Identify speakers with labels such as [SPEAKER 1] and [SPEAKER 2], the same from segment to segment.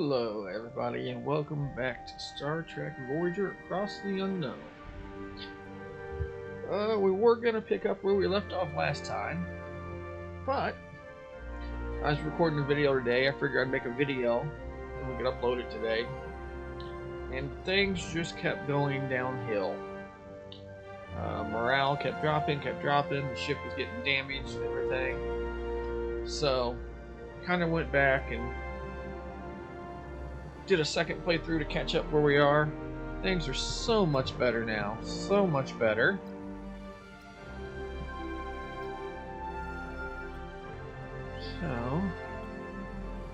[SPEAKER 1] Hello everybody and welcome back to Star Trek Voyager Across the Unknown. We were going to pick up where we left off last time, but I was recording a video today. I figured I'd make a video and we could upload it today, and things just kept going downhill. Morale kept dropping, the ship was getting damaged and everything, so I kind of went back and did a second playthrough to catch up where we are. Things are so much better now. So much better. So,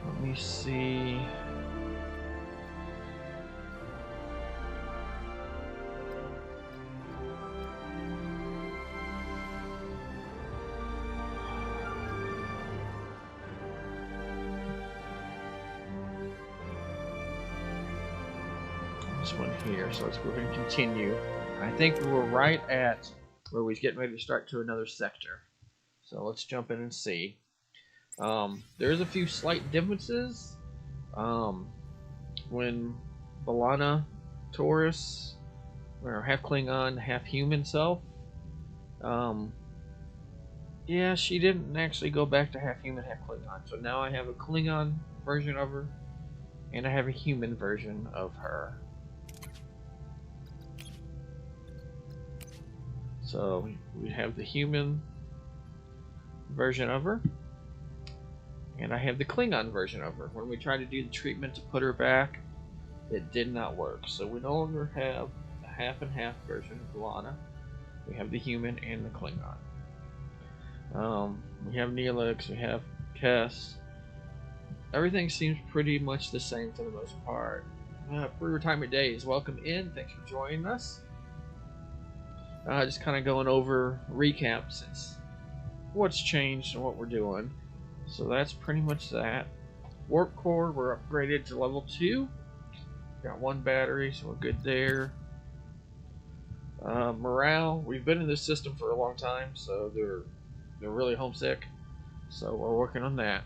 [SPEAKER 1] let me see. This one here, so let's go ahead and continue. I think we're right at where we're getting ready to start to another sector. So let's jump in and see. There's a few slight differences. When B'Elanna Torres, or half Klingon, half human self, yeah, she didn't actually go back to half human, half Klingon. So now I have a Klingon version of her, and I have a human version of her. So we have the human version of her, and I have the Klingon version of her. When we tried to do the treatment to put her back, it did not work. So we no longer have the half and half version of B'Elanna. We have the human and the Klingon. We have Neelix, we have Kes. Everything seems pretty much the same for the most part. Pre-retirement days, welcome in. Thanks for joining us. Just kind of going over recap since what's changed and what we're doing. So that's pretty much that. Warp core, we're upgraded to level 2. Got 1 battery, so we're good there. Morale, we've been in this system for a long time, so they're really homesick. So we're working on that.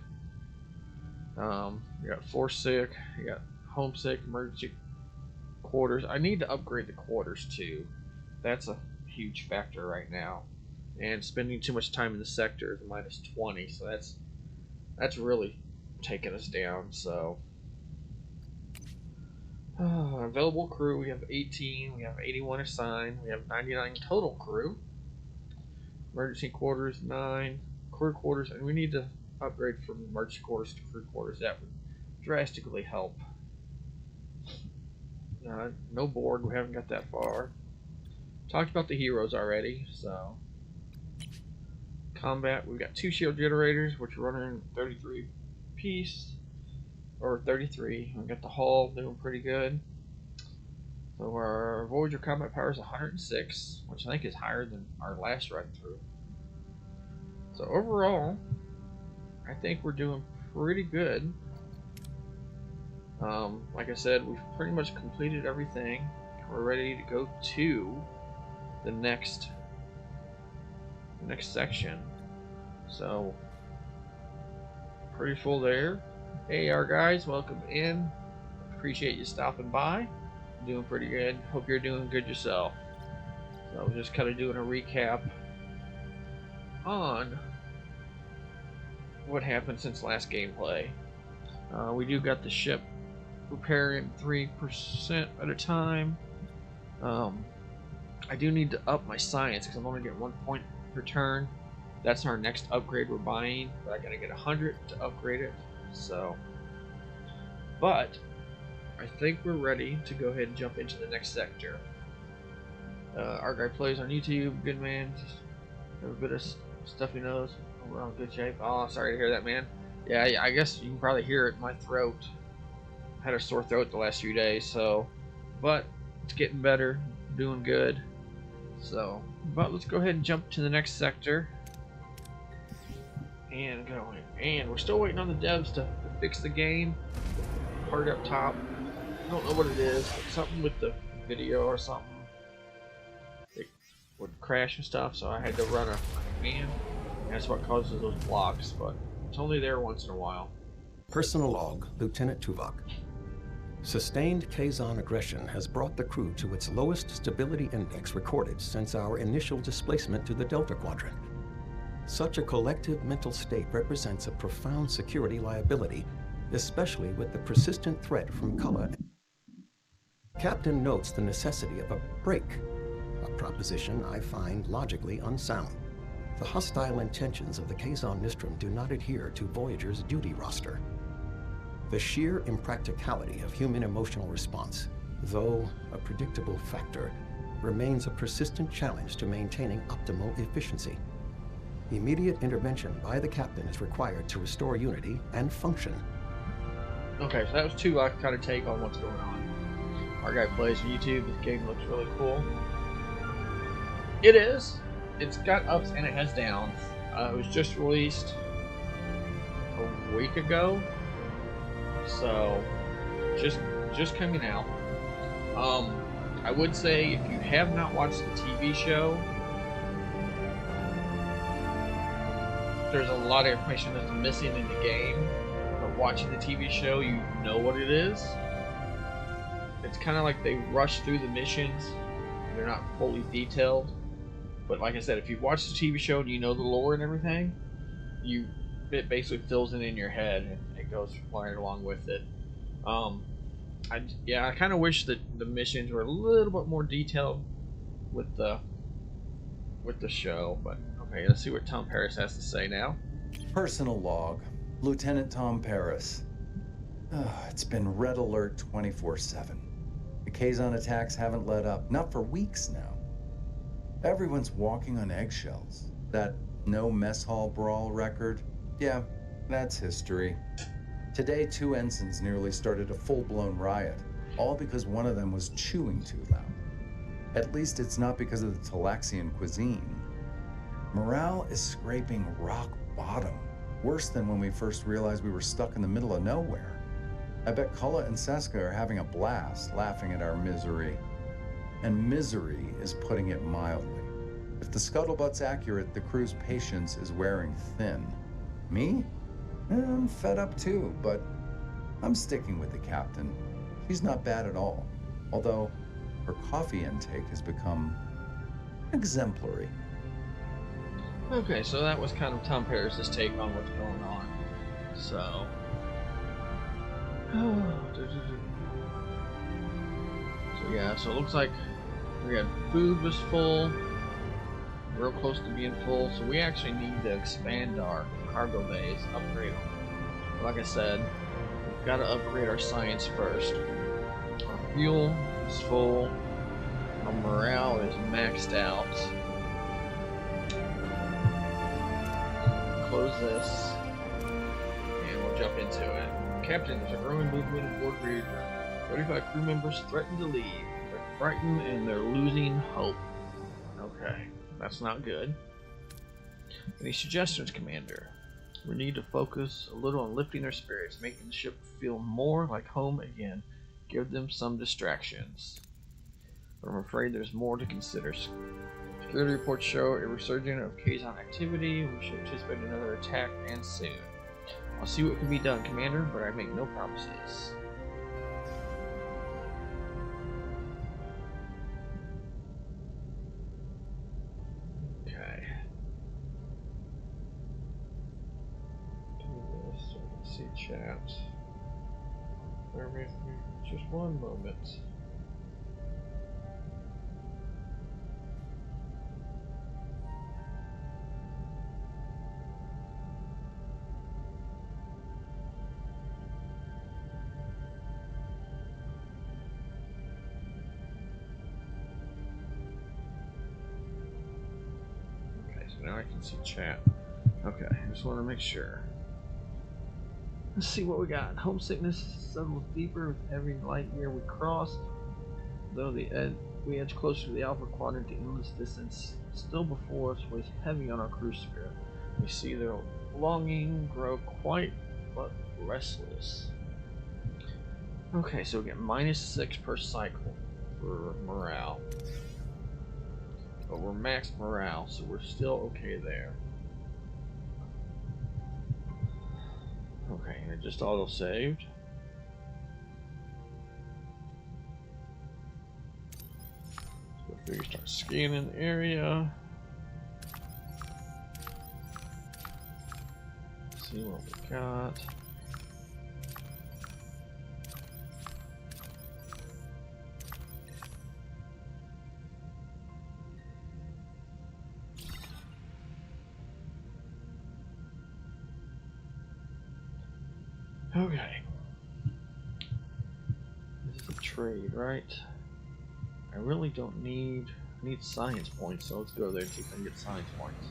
[SPEAKER 1] You got force sick, you got homesick, emergency quarters. I need to upgrade the quarters too. That's a huge factor right now, and spending too much time in the sector is -20, so that's really taking us down. So available crew, we have 18, we have 81 assigned, we have 99 total crew. Emergency quarters 9, crew quarters, and we need to upgrade from emergency quarters to crew quarters. That would drastically help. No board, we haven't got that far. Talked about the heroes already, so combat, we've got 2 shield generators, which are running 33 piece, or 33. We've got the hull doing pretty good. So our Voyager combat power is 106, which I think is higher than our last run through. So overall, I think we're doing pretty good. Like I said, we've pretty much completed everything. We're ready to go to the next section. So pretty full there. Hey, our guys, welcome in. Appreciate you stopping by. Doing pretty good. Hope you're doing good yourself. So just kind of doing a recap on what happened since last gameplay. We do got the ship repairing 3% at a time. I do need to up my science because I'm only getting 1 point per turn. That's our next upgrade we're buying, but I gotta get 100 to upgrade it. So, but I think we're ready to go ahead and jump into the next sector. Our guy plays on YouTube. Good man. Just have a bit of stuff he knows. We're in good shape. Oh, sorry to hear that, man. Yeah, I guess you can probably hear it in my throat. I had a sore throat the last few days, so, but it's getting better. Doing good. So, but let's go ahead and jump to the next sector and go in. And we're still waiting on the devs to fix the game. Part up top, I don't know what it is, but something with the video or something. It would crash and stuff, so I had to run a command. That's what causes those blocks, but it's only there once in a while.
[SPEAKER 2] Personal log, Lieutenant Tuvok. Sustained Kazon aggression has brought the crew to its lowest stability index recorded since our initial displacement to the Delta Quadrant. Such a collective mental state represents a profound security liability, especially with the persistent threat from Cullen. Captain notes the necessity of a break, a proposition I find logically unsound. The hostile intentions of the Kazon Nistrum do not adhere to Voyager's duty roster. The sheer impracticality of human emotional response, though a predictable factor, remains a persistent challenge to maintaining optimal efficiency. Immediate intervention by the captain is required to restore unity and function.
[SPEAKER 1] Okay, so that was two I kind of take on what's going on. Our guy plays on YouTube. This game looks really cool. It is. It's got ups and it has downs. It was just released a week ago, so just coming out. I would say if you have not watched the TV show, there's a lot of information that's missing in the game. But watching the TV show, you know what it is. It's kind of like they rush through the missions. They're not fully detailed. But like I said, if you've watched the TV show and you know the lore and everything, it basically fills it in your head and it goes right along with it. I kind of wish that the missions were a little bit more detailed with the show. But okay, let's see what Tom Paris has to say now.
[SPEAKER 3] Personal log, Lieutenant Tom Paris. It's been red alert 24/7. The Kazon attacks haven't let up, not for weeks now. Everyone's walking on eggshells. That no mess hall brawl record, yeah, that's history. Today, 2 ensigns nearly started a full-blown riot, all because one of them was chewing too loud. At least it's not because of the Talaxian cuisine. Morale is scraping rock bottom, worse than when we first realized we were stuck in the middle of nowhere. I bet Kulla and Seska are having a blast laughing at our misery. And misery is putting it mildly. If the scuttlebutt's accurate, the crew's patience is wearing thin. Me? I'm fed up too, but I'm sticking with the captain. She's not bad at all, although her coffee intake has become exemplary.
[SPEAKER 1] Okay, so that was kind of Tom Paris' take on what's going on. So yeah, so it looks like we got food was full, real close to being full, so we actually need to expand our cargo bays, upgrade them. Like I said, we've got to upgrade our science first. Our fuel is full, our morale is maxed out. Close this, and we'll jump into it. Captain, there's a growing movement aboard Voyager. 35 crew members threaten to leave. They're frightened and they're losing hope. Okay, that's not good. Any suggestions, Commander? We need to focus a little on lifting their spirits, making the ship feel more like home again. Give them some distractions. But I'm afraid there's more to consider. Security reports show a resurgence of Kazon activity. We should anticipate another attack and soon. I'll see what can be done, Commander, but I make no promises. Okay. Do this so I can see chat. Bear with me just one moment. Now I can see chat. Okay, I just want to make sure. Let's see what we got. Homesickness settles deeper with every light year we cross. Though we edge closer to the Alpha Quadrant, the endless distance still before us weighs heavy on our crew spirit. We see their longing grow quite but restless. Okay, so we get -6 per cycle for morale. But we're max morale, so we're still okay there. Okay, and it just auto-saved. We start scanning the area. See what we got. Okay. This is a trade, right? I really don't need... I need science points, so let's go there and see if I can get science points.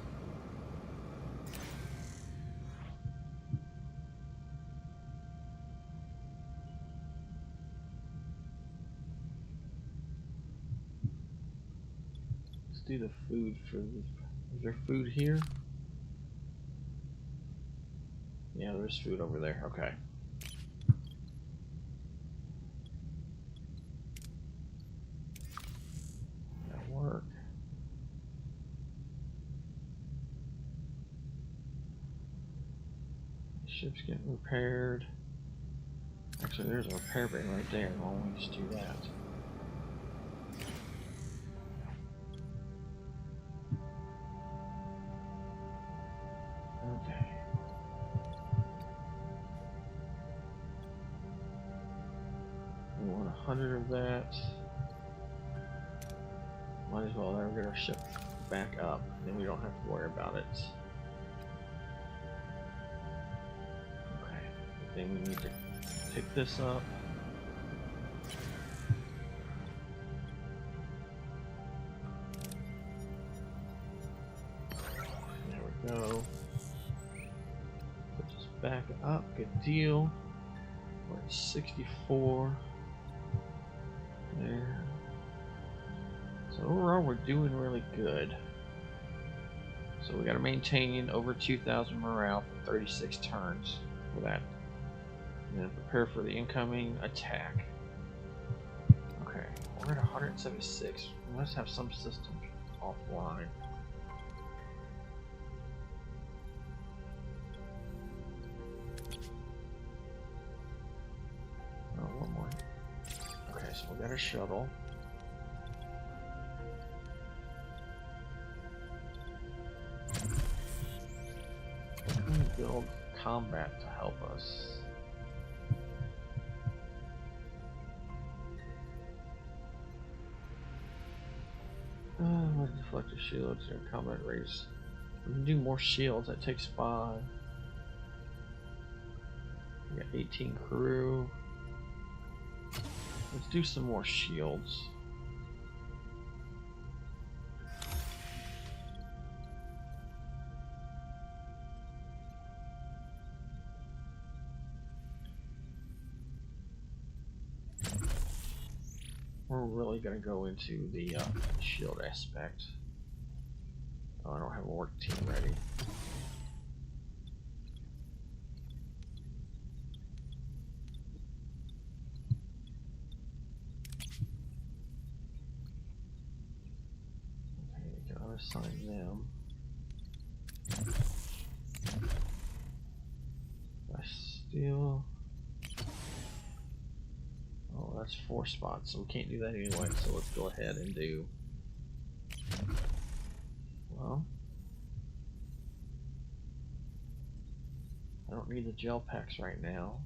[SPEAKER 1] Let's do the food for the... Is there food here? Yeah, there's food over there. Okay. That'll work. Ship's getting repaired. Actually, there's a repair bay right there. Why don't we just do that? Okay. We want 100 of that. Might as well never get our ship back up. Then we don't have to worry about it. Okay. Then we need to pick this up. There we go. Put this back up. Good deal. We're at 64. There. So overall, we're doing really good. So we got to maintain over 2,000 morale for 36 turns for that. And then prepare for the incoming attack. Okay, we're at 176. We must have some systems offline. Oh, one more. Okay, so we got a shuttle. Build combat to help us. With deflector shields and combat race. We can do more shields. That takes 5. We got 18 crew. Let's do some more shields. We're really going to go into the shield aspect. Oh, I don't have a work team ready. Okay, we can unassign them. That's steel. Oh, that's 4 spots, so we can't do that anyway, so let's go ahead and do... Well... I don't need the gel packs right now.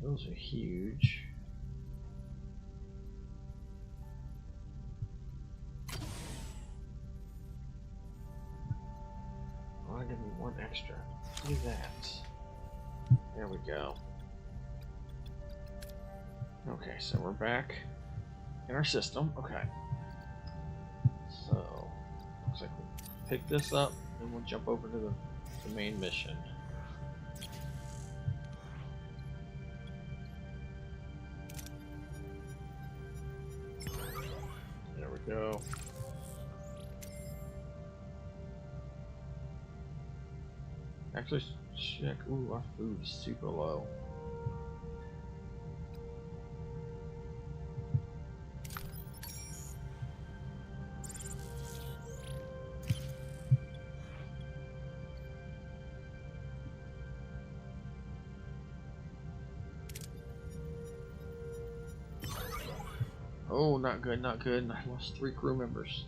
[SPEAKER 1] Those are huge. Oh, I give me 1 extra. Do that. There we go. Okay, so we're back in our system. Okay. So, looks like we'll pick this up and we'll jump over to the main mission. There we go. Actually, check. Ooh, our food is super low. Oh, not good, not good. I lost 3 crew members.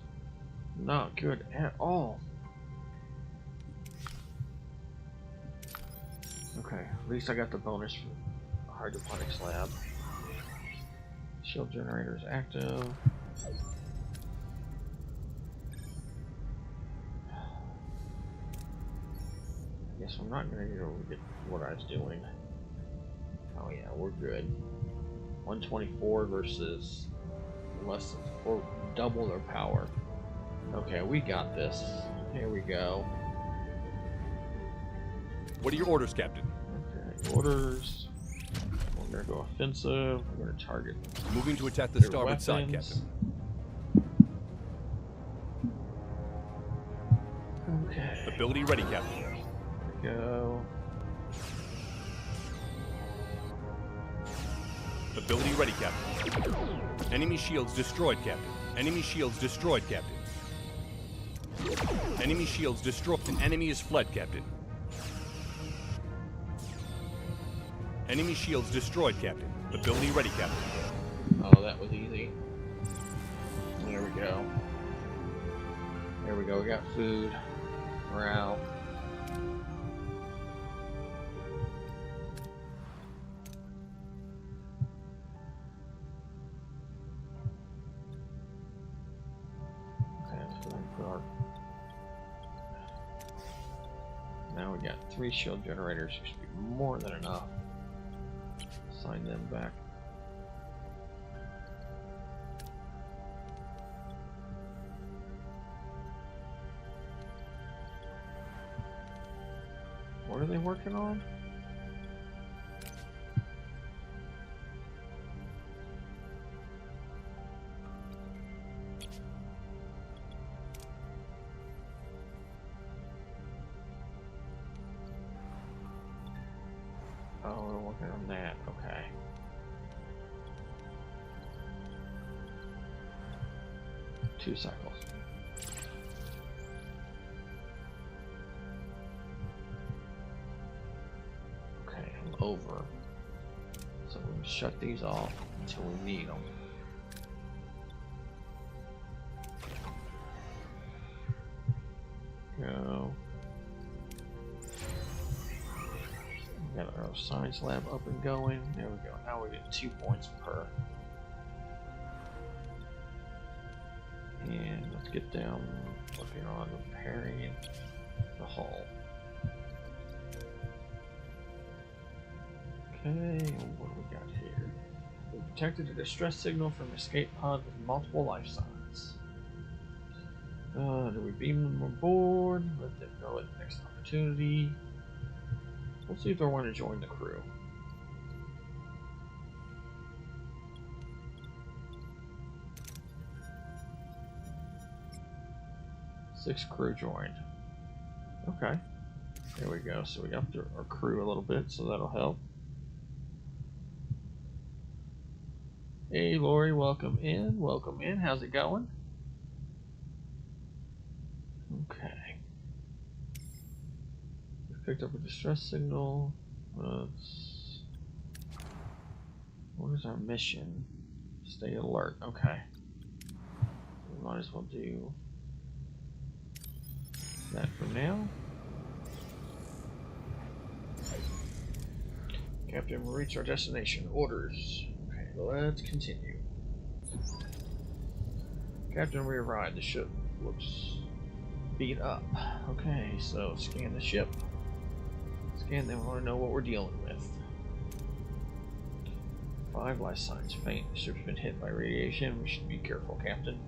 [SPEAKER 1] Not good at all. Okay, at least I got the bonus for the hydroponics lab. Shield generator is active. Guess I'm not gonna get what I was doing. Oh yeah, we're good. 124 versus less than 4, double their power. Okay, we got this. Here we go.
[SPEAKER 4] What are your orders, Captain?
[SPEAKER 1] Okay, orders. We're gonna go offensive. We're gonna target.
[SPEAKER 4] Moving to attack the
[SPEAKER 1] their
[SPEAKER 4] starboard side,
[SPEAKER 1] weapons.
[SPEAKER 4] Captain.
[SPEAKER 1] Okay.
[SPEAKER 4] Ability ready, Captain.
[SPEAKER 1] Go.
[SPEAKER 4] Ability ready, Captain. Enemy shields destroyed, Captain. Enemy shields destroyed, Captain. Enemy shields destroyed. An enemy is fled, Captain. Enemy shields destroyed, Captain. Ability ready, Captain.
[SPEAKER 1] Oh, that was easy. There we go. There we go. We got food. Morale. Okay, let's go ahead and put our. Now we got 3 shield generators. Should be more than enough. Sign them back. What are they working on? Oh, we're working on that. Okay. Two cycles. Okay, I'm over. So we can shut these off until we need them. Go. We got our science lab up and going. There we go. Now we get 2 points per. And let's get down working on repairing the hull. Okay, what do we got here? We detected a distress signal from escape pod with multiple life signs. Do we beam them aboard? Let them go at the next opportunity. We'll see if they want to join the crew. Six crew joined. Okay. There we go. So we upped our crew a little bit, so that'll help. Hey Lori, welcome in. Welcome in. How's it going? Okay. We picked up a distress signal. What is our mission? Stay alert. Okay. We might as well do that for now. Captain, we'll reach our destination. Orders. Okay, let's continue. Captain, we arrived. The ship looks beat up. Okay, so scan the ship. Scan them. I want to know what we're dealing with. 5 life signs faint. The ship's been hit by radiation. We should be careful, Captain.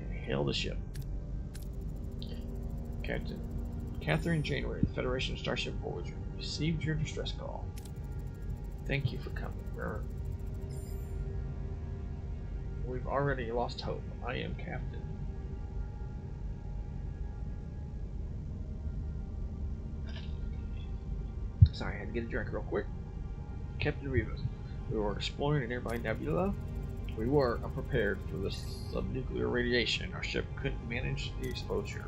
[SPEAKER 1] Okay, hail the ship. Captain Catherine Janeway, the Federation Starship Voyager, received your distress call. Thank you for coming. We've already lost hope. I am Captain. Sorry, I had to get a drink real quick. Captain Rivas, we were exploring a nearby nebula. We were unprepared for the subnuclear radiation. Our ship couldn't manage the exposure.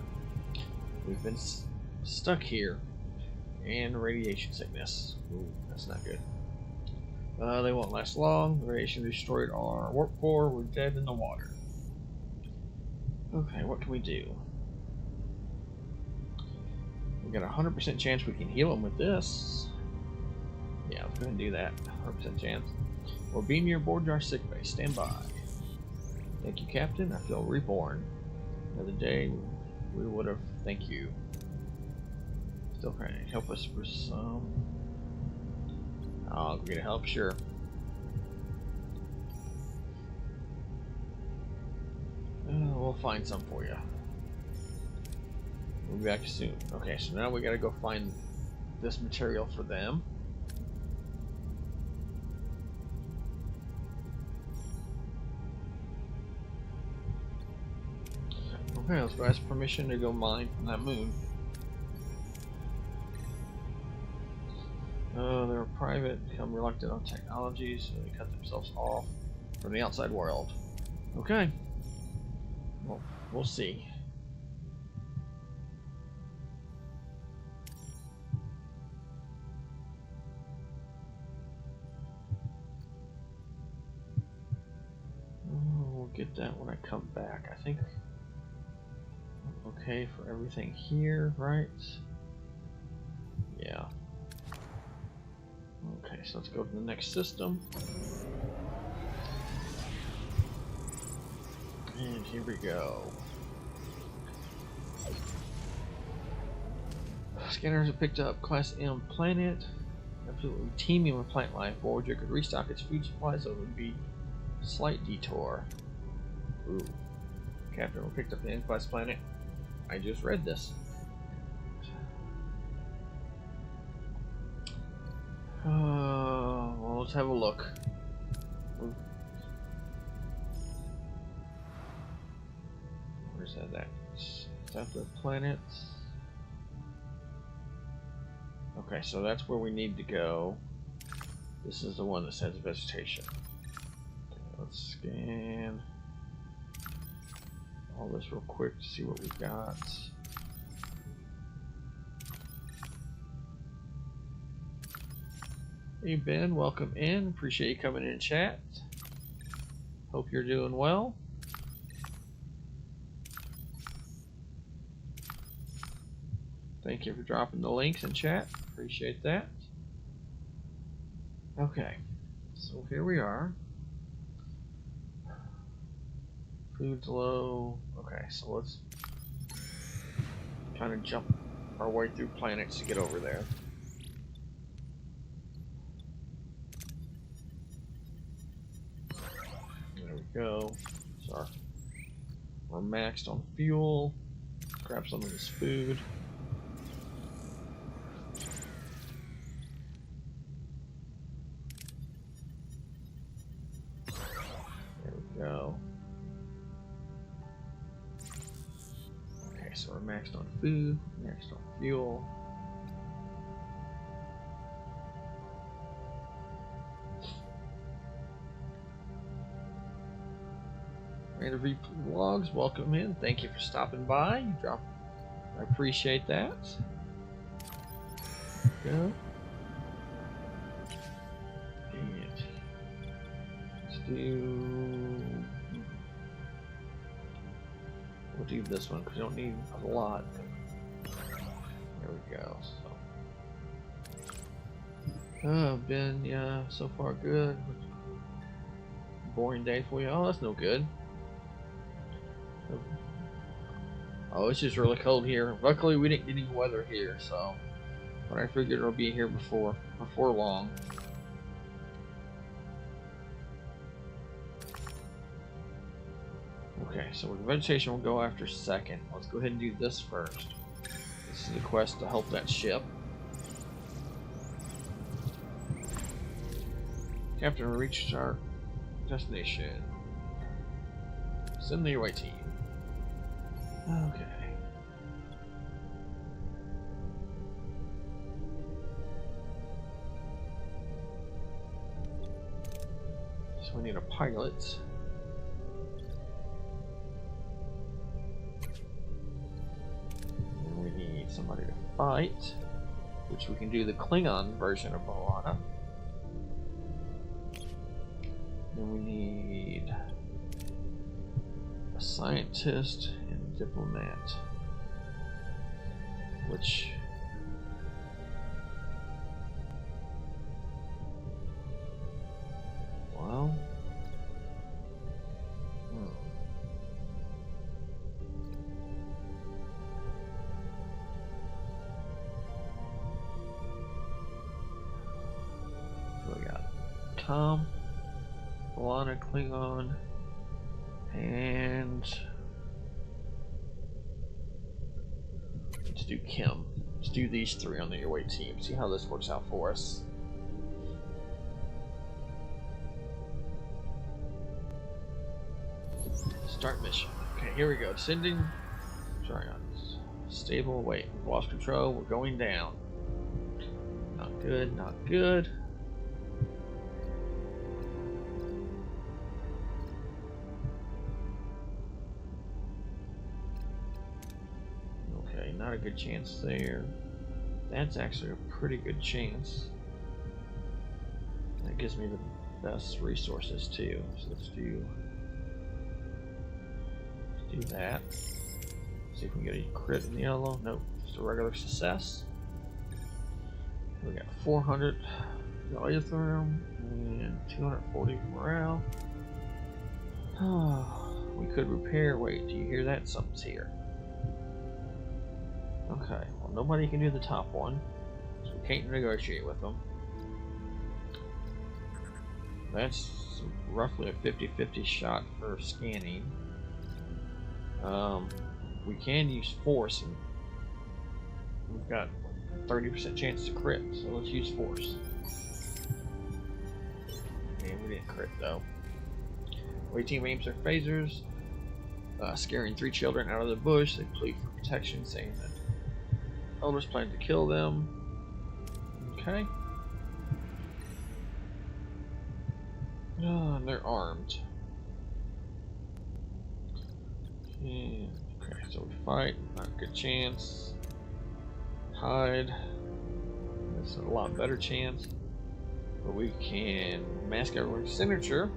[SPEAKER 1] We've been stuck here, and radiation sickness. Ooh, that's not good. They won't last long. The radiation destroyed all our warp core. We're dead in the water. Okay, what can we do? We got a 100% chance we can heal them with this. Yeah, let's go ahead and do that. 100% chance. We'll beam you aboard to our sickbay. Stand by. Thank you, Captain. I feel reborn. Another day we would have. Thank you. Still trying to help us for some. I'll get help, sure. We'll find some for you. We'll be back soon. Okay, so now we gotta go find this material for them. Okay, let's go ask permission to go mine from that moon. They're private, become reluctant on technology, so they cut themselves off from the outside world. Okay. Well, we'll see. We'll get that when I come back. I think okay for everything here, right? Yeah. Okay, so let's go to the next system. And here we go. Scanners have picked up Class M planet. Absolutely teeming with plant life. Voyager could restock its food supplies, so it would be a slight detour. Ooh. Captain, we picked up the N-Class planet. I just read this. Well, let's have a look. Where's that at? Is that the planet? Okay, so that's where we need to go. This is the one that says vegetation. Okay, let's scan all this real quick to see what we've got. Hey Ben, welcome in. Appreciate you coming in chat. Hope you're doing well. Thank you for dropping the links in chat. Appreciate that. Okay, so here we are. Food's low. Okay, so let's kind of jump our way through planets to get over there. There we go. Sorry. We're maxed on fuel. Let's grab some of this food. There we go. Okay, so we're maxed on food, maxed on fuel. Random V Vlogs, welcome in. Thank you for stopping by. I appreciate that. Go. And let's do. We'll do this one because we don't need a lot. There we go. So. Ben, yeah, so far good. Boring day for you. Oh, that's no good. Oh, it's just really cold here. Luckily, we didn't get any weather here, so. But I figured it'll be here before long. Okay, so the vegetation will go after second. Let's go ahead and do this first. This is the quest to help that ship. Captain, we reached our destination. Send the away team. Okay. So we need a pilot. And we need somebody to fight, which we can do the Klingon version of Moana. scientist and diplomat. Which... well... So we got Tom, Alana, Klingon, and let's do Kim. Let's do these three on the away team. See how this works out for us. Start mission. Okay, here we go. Descending. Sorry, stable. Wait, we've lost control. We're going down. Not good. Not good. Okay, not a good chance there. That's actually a pretty good chance. That gives me the best resources too. So let's do that. See if we can get a crit in the yellow. Nope, just a regular success. We got 400 Ethereum and 240 morale. We could repair. Wait, do you hear that? Something's here. Okay, well, nobody can do the top one, so we can't negotiate with them. That's roughly a 50-50 shot for scanning. We can use force, and we've got 30% chance to crit, so let's use force. And we didn't crit though. Away team aims their phasers, scaring 3 children out of the bush. They plead for protection, saying that elders plan to kill them. Okay. And they're armed. Okay, so we fight, not a good chance. Hide. That's a lot better chance. But we can mask everyone's signature.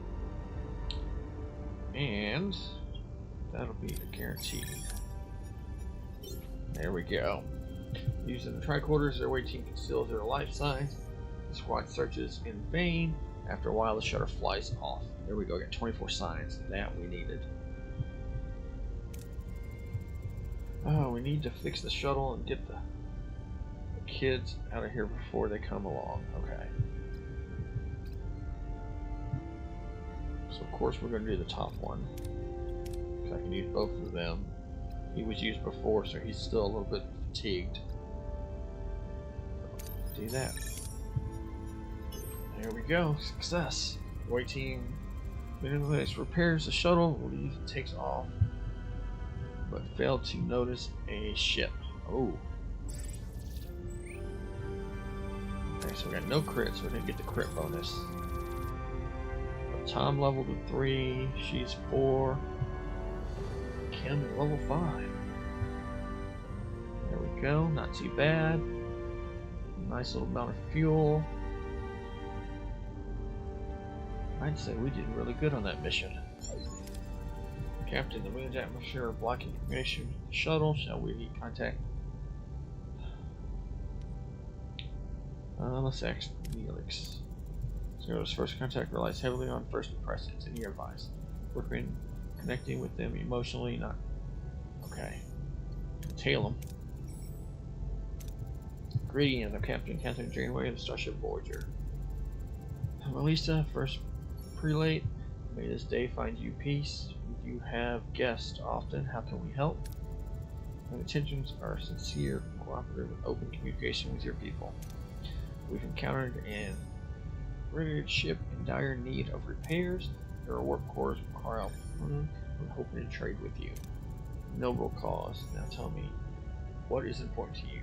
[SPEAKER 1] And that'll be a guarantee. There we go. Using the tricorders, their away team conceals their life signs. The squad searches in vain. After a while, the shutter flies off. There we go, got 24 signs. That we needed. Oh, we need to fix the shuttle and get the kids out of here before they come along. Okay. So of course we're going to do the top one. Because I can use both of them. He was used before, so he's still a little bit fatigued. Do that. There we go. Success. Away team repairs the shuttle, leaves, takes off, but failed to notice a ship. Oh. Okay, so we got no crit, so we didn't get the crit bonus. But Tom leveled to 3, she's 4. Kim at level 5. There we go, not too bad. Nice little amount of fuel. I'd say we did really good on that mission. Captain, the moon's atmosphere are blocking communication with the shuttle. Shall we contact? Let's ask Neelix. Zero's first contact relies heavily on first impressions. Any advice? We've been connecting with them emotionally, not... Okay. Tail them. Greetings, I'm Captain Catherine Janeway of the Starship Voyager. Melissa, first prelate, may this day find you peace. You have guests often. How can we help? My intentions are sincere, cooperative, and open communication with your people. We've encountered an rendered ship in dire need of repairs. Your warp cores require help. I'm hoping to trade with you. Noble cause. Now tell me, what is important to you?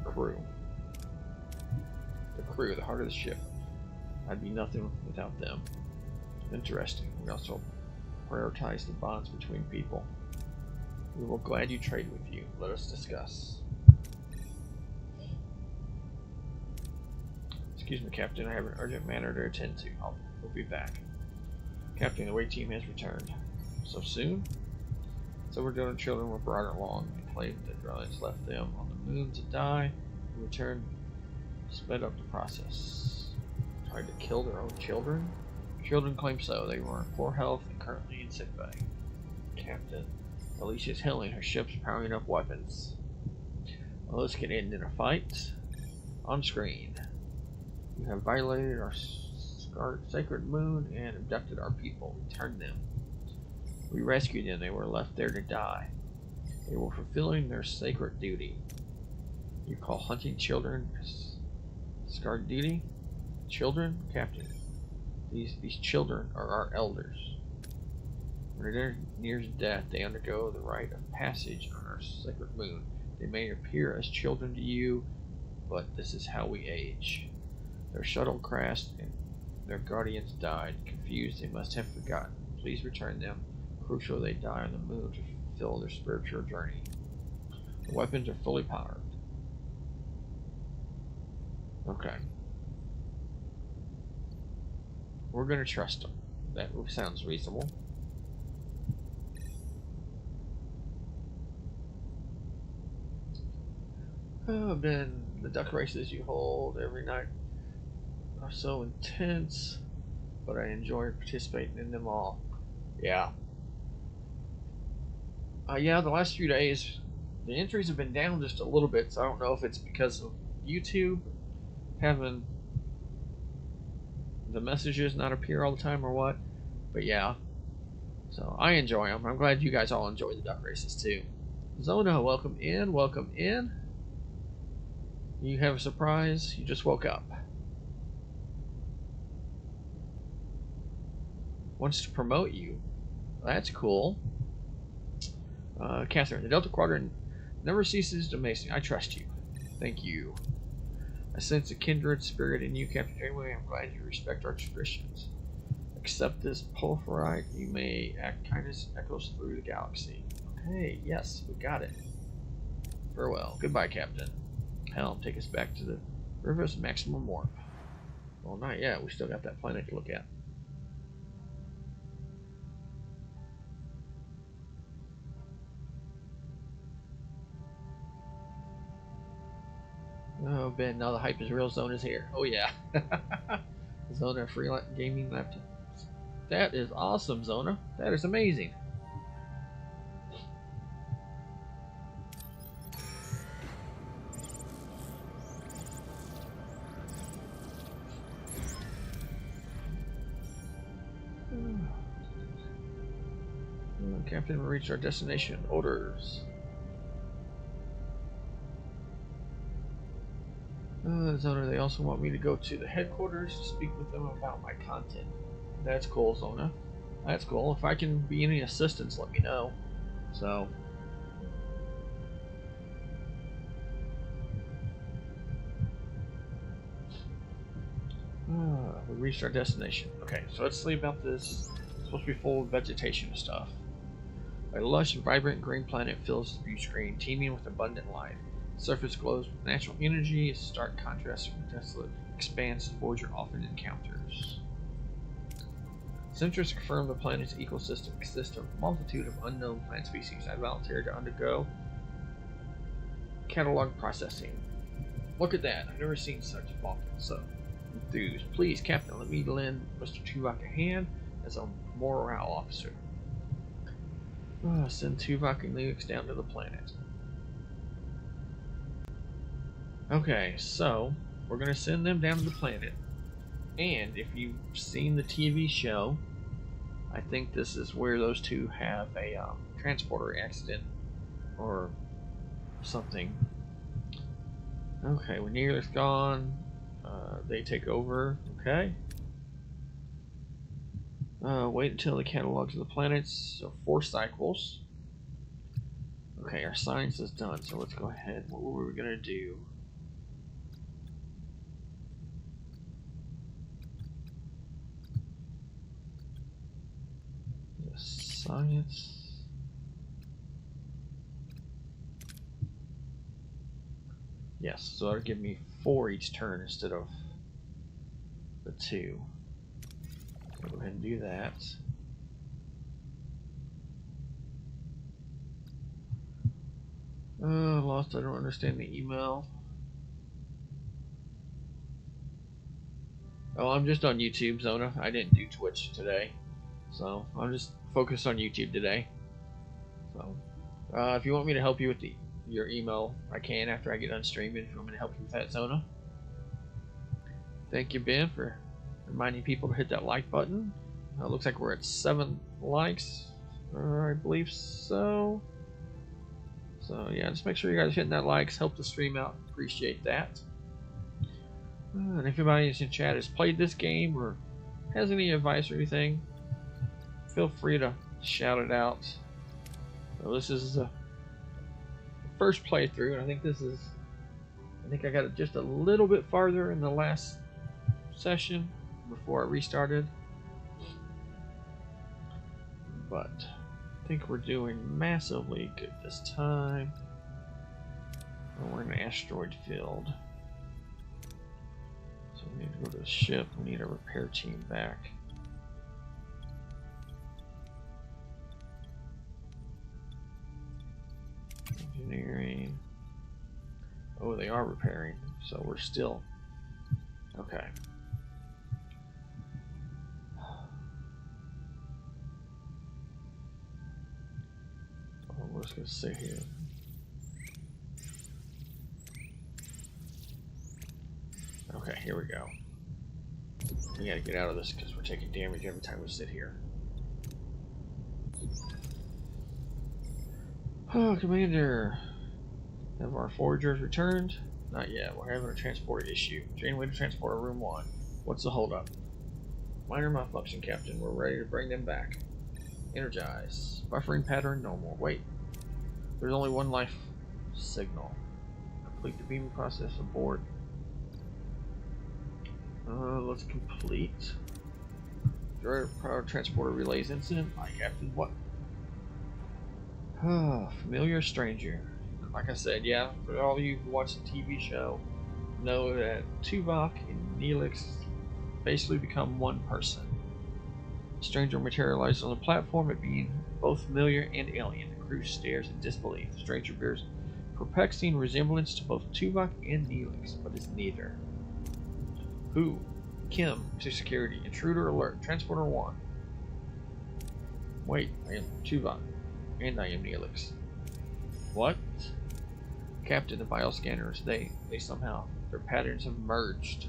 [SPEAKER 1] The crew. The crew, the heart of the ship. I'd be nothing without them. Interesting. We also prioritize the bonds between people. We will gladly trade with you. Let us discuss. Excuse me, Captain. I have an urgent matter to attend to. We'll be back. Captain, the away team has returned. So soon? So we're doing children were brought along and claimed that drones left them on the moon to die. In return, sped up the process. Tried to kill their own children? Children claim so. They were in poor health and currently in sickbay. Captain, Alicia's healing. Her ship's powering up weapons. Well, this could end in a fight. On screen. You have violated our sacred moon and abducted our people. Return them. We rescued them. They were left there to die. They were fulfilling their sacred duty. You call hunting children sacred duty? Children? Captain, these children are our elders. When they're near death, they undergo the rite of passage on our sacred moon. They may appear as children to you, but this is how we age. Their shuttle crashed and their guardians died. Confused, they must have forgotten. Please return them. Crucial, they die on the moon to fulfill their spiritual journey. The weapons are fully powered. Okay. We're gonna trust them. That sounds reasonable. Oh, Ben, the duck races you hold every night are so intense, but I enjoy participating in them all. Yeah. Yeah, the last few days, the entries have been down just a little bit, so I don't know if it's because of YouTube having the messages not appear all the time or what, but yeah. So I enjoy them. I'm glad you guys all enjoy the duck races too. Zona, welcome in, welcome in. You have a surprise, you just woke up. Wants to promote you. That's cool. Catherine, the Delta Quadrant never ceases to amaze me. I trust you. Thank you. I sense a kindred spirit in you, Captain Janeway. I'm glad you respect our traditions. Accept this pulverite. You may act kindness echoes through the galaxy. Okay, yes, we got it. Farewell. Goodbye, Captain. Helm, take us back to the River's maximum warp. Well, not yet. We still got that planet to look at. Oh, Ben, now the hype is real. Zona's here. Oh, yeah. Zona free gaming laptop. That is awesome, Zona. That is amazing. Captain, we reached our destination. Orders. Zona, they also want me to go to the headquarters to speak with them about my content. That's cool, Zona. That's cool. If I can be any assistance, let me know. So. We reached our destination. Okay, so let's see about this. It's supposed to be full of vegetation and stuff. A lush and vibrant green planet fills the view screen, teeming with abundant life. The surface glows with natural energy, a stark contrast from the desolate expanse Voyager often encounters. Scientists confirm the planet's ecosystem consists of a multitude of unknown plant species. I volunteered to undergo catalog processing. Look at that. I've never seen such bulk. So enthused. Please, Captain, let me lend Mr. Tuvok a hand as a morale officer. Send Tuvok and Luix down to the planet. Okay, so we're going to send them down to the planet. And if you've seen the TV show, I think this is where those two have a transporter accident or something. Okay, when Neil's gone, they take over. Okay. Wait until the catalogs of the planets. So 4 cycles. Okay, our science is done. So let's go ahead. What were we gonna do? The science. Yes, so that'll give me 4 each turn instead of the 2. Go ahead and do that. Lost. I don't understand the email. Oh, I'm just on YouTube, Zona. I didn't do Twitch today. So, I'm just focused on YouTube today. So, if you want me to help you with your email, I can after I get done streaming. If you want me to help you with that, Zona. Thank you, Ben, for reminding people to hit that like button. Looks like we're at 7 likes. I believe so. So, yeah, just make sure you guys are hitting that likes. Help the stream out. Appreciate that. And if anybody in chat has played this game or has any advice or anything, feel free to shout it out. So this is the first playthrough, and I think I got it just a little bit farther in the last session before I restarted. But I think we're doing massively good this time. We're in an asteroid field. So we need to go to the ship. We need a repair team back. Engineering. Oh, they are repairing. So we're still... Okay. We're just going to sit here. Okay, here we go. We gotta get out of this because we're taking damage every time we sit here. Oh, Commander. Have our Voyagers returned? Not yet. We're having a transport issue. Janeway to transport to room 1. What's the holdup? Minor malfunction, Captain. We're ready to bring them back. Energize. Buffering pattern normal. Wait. There's only one life signal. Complete the beaming process aboard. Let's complete. Droid power transporter relays incident. Hi, Captain. What? Familiar stranger. Like I said, yeah, for all of you who watch the TV show, know that Tuvok and Neelix basically become one person. The stranger materializes on the platform, it being both familiar and alien. The crew stares in disbelief. The stranger bears perplexing resemblance to both Tuvok and Neelix, but is neither. Who? Kim to security. Intruder alert. Transporter 1. Wait, I am Tuvok. And I am Neelix. What? Captain, the bioscanners, they somehow, their patterns have merged.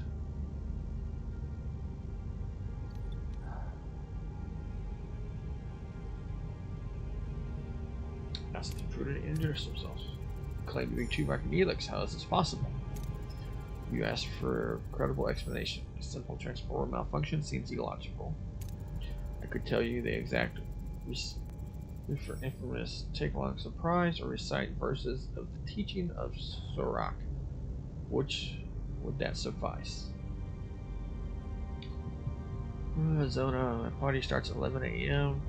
[SPEAKER 1] Asked the intruder to introduce themselves. Claim to be Tuvok and Neelix. How is this possible? You asked for a credible explanation. A simple transporter malfunction seems illogical. I could tell you the exact for infamous take along surprise or recite verses of the teaching of Sirach. Which would that suffice? Zona, my party starts at 11 a.m.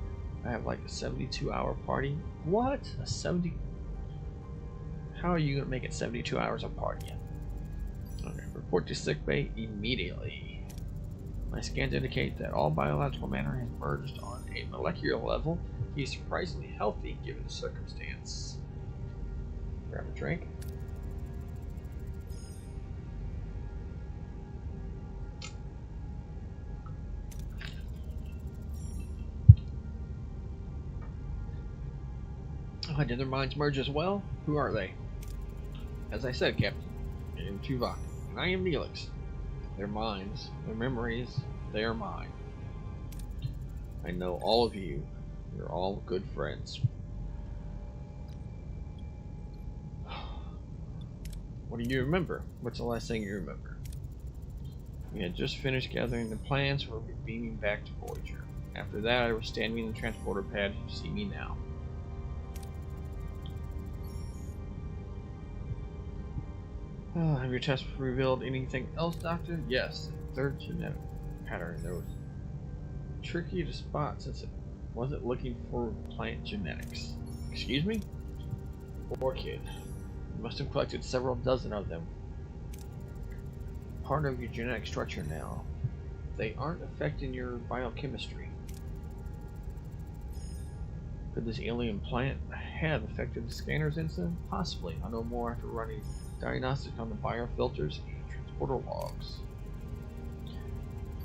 [SPEAKER 1] I have like a 72-hour party. What? A 70? How are you gonna make it 72 hours of partying? Okay, report to sickbay immediately. My scans indicate that all biological matter has merged on a molecular level. He's surprisingly healthy given the circumstance. Grab a drink. Oh, did their minds merge as well? Who are they? As I said, Captain, I am Tuvok, and I am Neelix. Their minds, their memories, they are mine. I know all of you. You're all good friends. What do you remember? What's the last thing you remember? We had just finished gathering the plans for beaming back to Voyager. After that, I was standing in the transporter pad. You see me now. Have your tests revealed anything else, Doctor? Yes. Third genetic pattern. There was tricky to spot since it wasn't looking for plant genetics. Excuse me? Poor kid. You must have collected several dozen of them. Part of your genetic structure now. They aren't affecting your biochemistry. Could this alien plant have affected the scanner's incident? Possibly. I'll know more after running diagnostics on the biofilters and transporter logs.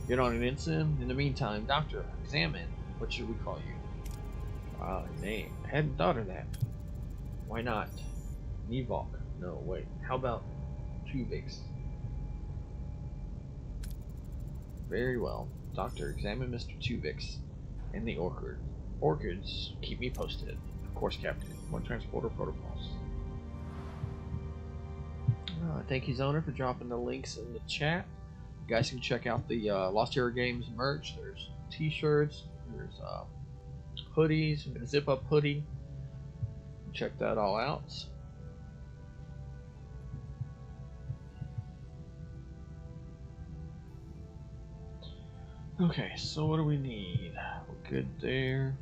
[SPEAKER 1] Get on an incident. In the meantime, Doctor, examine. What should we call you? Name. I hadn't thought of that. Why not? Nevok. No, wait. How about Tuvix? Very well. Doctor, examine Mr. Tuvix and the orchid. Orchids, keep me posted. Of course, Captain. One transporter protocols. Thank you, Zoner, for dropping the links in the chat. You guys can check out the Lost Era Games merch. There's t-shirts, there's hoodies, a zip-up hoodie. Check that all out. Okay, so what do we need? We're good there.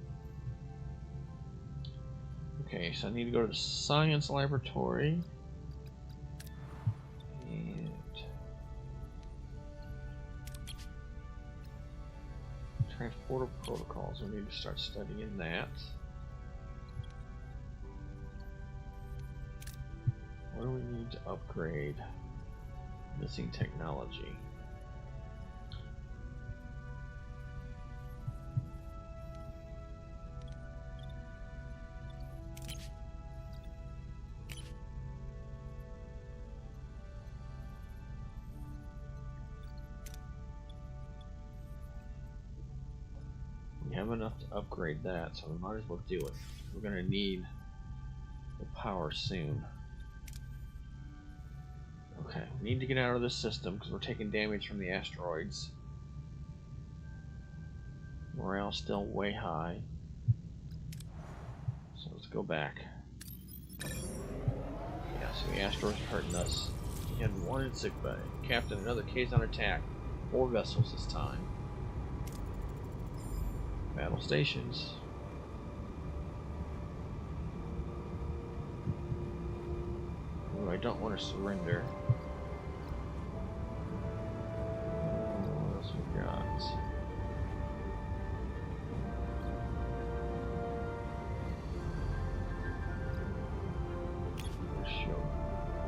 [SPEAKER 1] Okay, so I need to go to the science laboratory. And transporter protocols. We need to start studying that. What do we need to upgrade? Missing technology. Have enough to upgrade that, so we might as well do it. We're gonna need the power soon. Okay, we need to get out of this system because we're taking damage from the asteroids. Morale's still way high. So let's go back. Yeah, so the asteroids are hurting us. We had one in sickbay. Captain, another case on attack. 4 vessels this time. Battle stations. Oh, I don't want to surrender. What else we got? Show.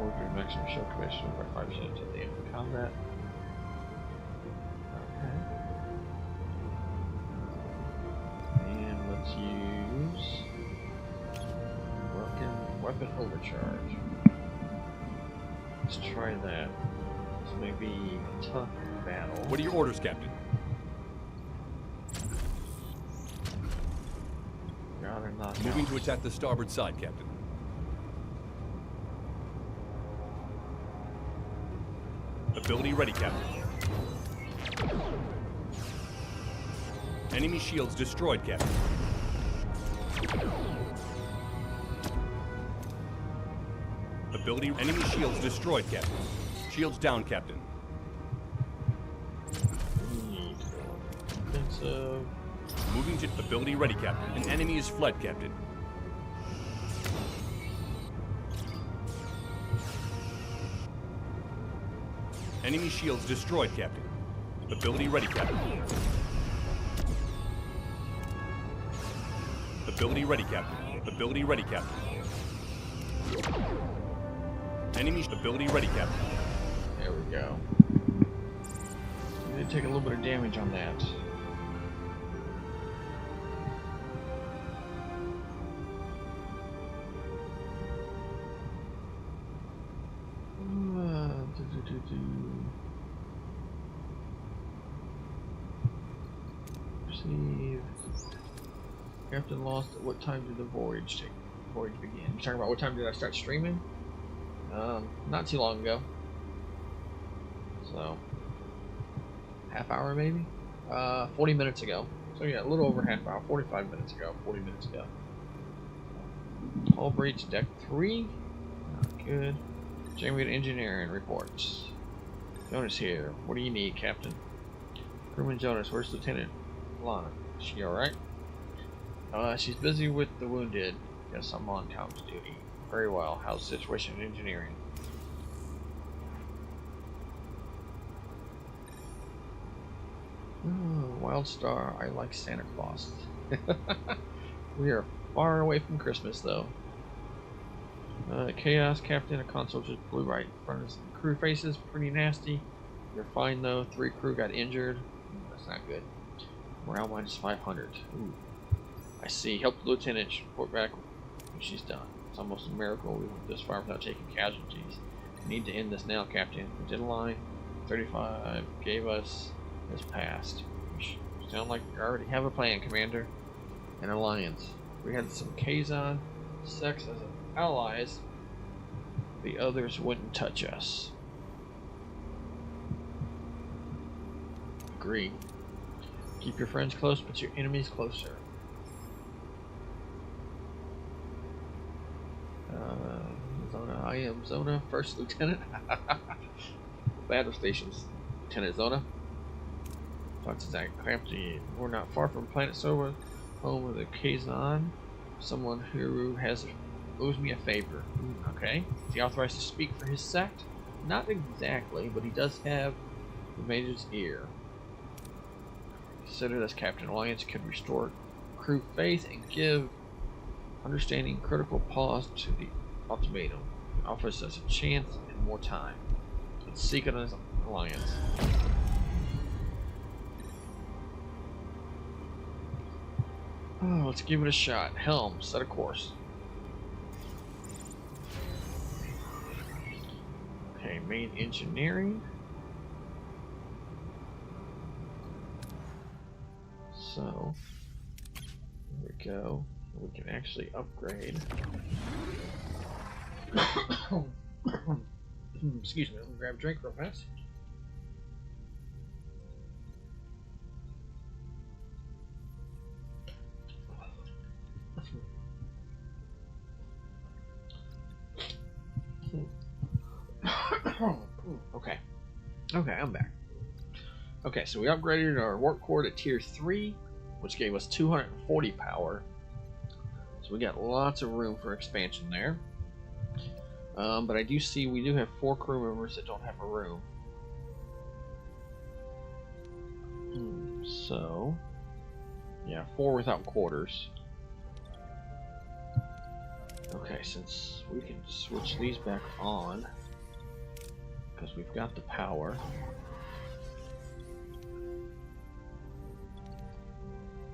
[SPEAKER 1] Order maximum show commission by 5% at the end of combat. Okay. Let's use weapon overcharge. Let's try that. This may be a tough battle.
[SPEAKER 4] What are your orders, Captain? Moving to attack the starboard side, Captain. Ability ready, Captain. Enemy shields destroyed, Captain. Ability. Enemy shields destroyed, Captain. Shields down, Captain.
[SPEAKER 1] Defensive.
[SPEAKER 4] Moving to ability ready, Captain. An enemy is fled, Captain. Enemy shields destroyed, Captain. Ability ready, Captain. Ability ready, Captain. Ability ready, Captain. Enemy ability ready, Captain.
[SPEAKER 1] There we go. We did take a little bit of damage on that. Receive. Captain lost. At what time did the voyage begin? You talking about what time did I start streaming? Not too long ago. So, half hour maybe? 40 minutes ago. So yeah, a little over half hour. 45 minutes ago. 40 minutes ago. Hull breach deck 3. Not good. Jamie engineering reports. Jonas here. What do you need, Captain? Crewman Jonas, where's Lieutenant Lana? Is she alright? She's busy with the wounded. Guess I'm on comms duty. Very well. How's the situation in engineering? Ooh, Wild Star, I like Santa Claus. We are Far away from Christmas, though. Chaos Captain, a console just blew right in front of some crew faces. Pretty nasty. You're fine, though. 3 crew got injured. That's not good. Morale minus 500. Ooh. I see. Help the lieutenant report back when she's done. It's almost a miracle we went this far without taking casualties. We need to end this now, Captain. The deadline 35 gave us has passed. We sound like we already have a plan, Commander. An alliance. We had some Kazon sex as allies. The others wouldn't touch us. Agreed. Keep your friends close, but your enemies closer. Zona, I am Zona, First Lieutenant. Battle stations, Lieutenant Zona. Talk to Zach Clampton. We're not far from Planet Sova, home of the Kazon. Someone who owes me a favor. Okay. Is he authorized to speak for his sect? Not exactly, but he does have the Major's ear. Consider this, Captain. Alliance could restore crew faith and give understanding critical pause to the ultimatum. It offers us a chance and more time. Let's seek an alliance. Oh, let's give it a shot. Helm, set a course. Okay, main engineering. So, here we go. We can actually upgrade. Excuse me, let me grab a drink real fast. Okay, I'm back. Okay, so we upgraded our warp core to tier 3, which gave us 240 power. So we got lots of room for expansion there. But I do see we do have 4 crew members that don't have a room. So, yeah, 4 without quarters. Okay, since we can switch these back on, because we've got the power.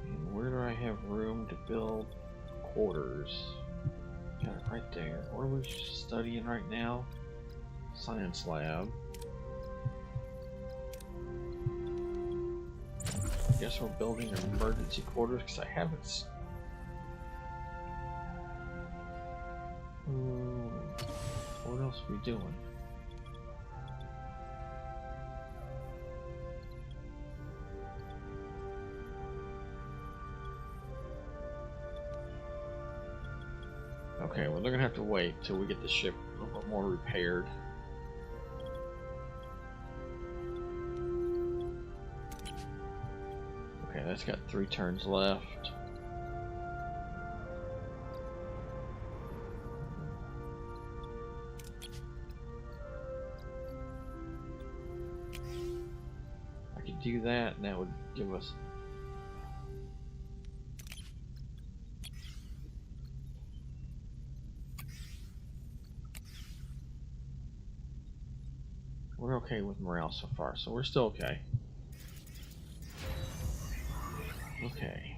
[SPEAKER 1] And where do I have room to build quarters? Got it right there. What are we studying right now? Science lab. I guess we're building an emergency quarters because I haven't. What else are we doing? Okay, well they're gonna have to wait till we get the ship a little bit more repaired. Okay, that's got 3 turns left. I could do that, and that would give us. We're okay with morale so far, so we're still okay. Okay.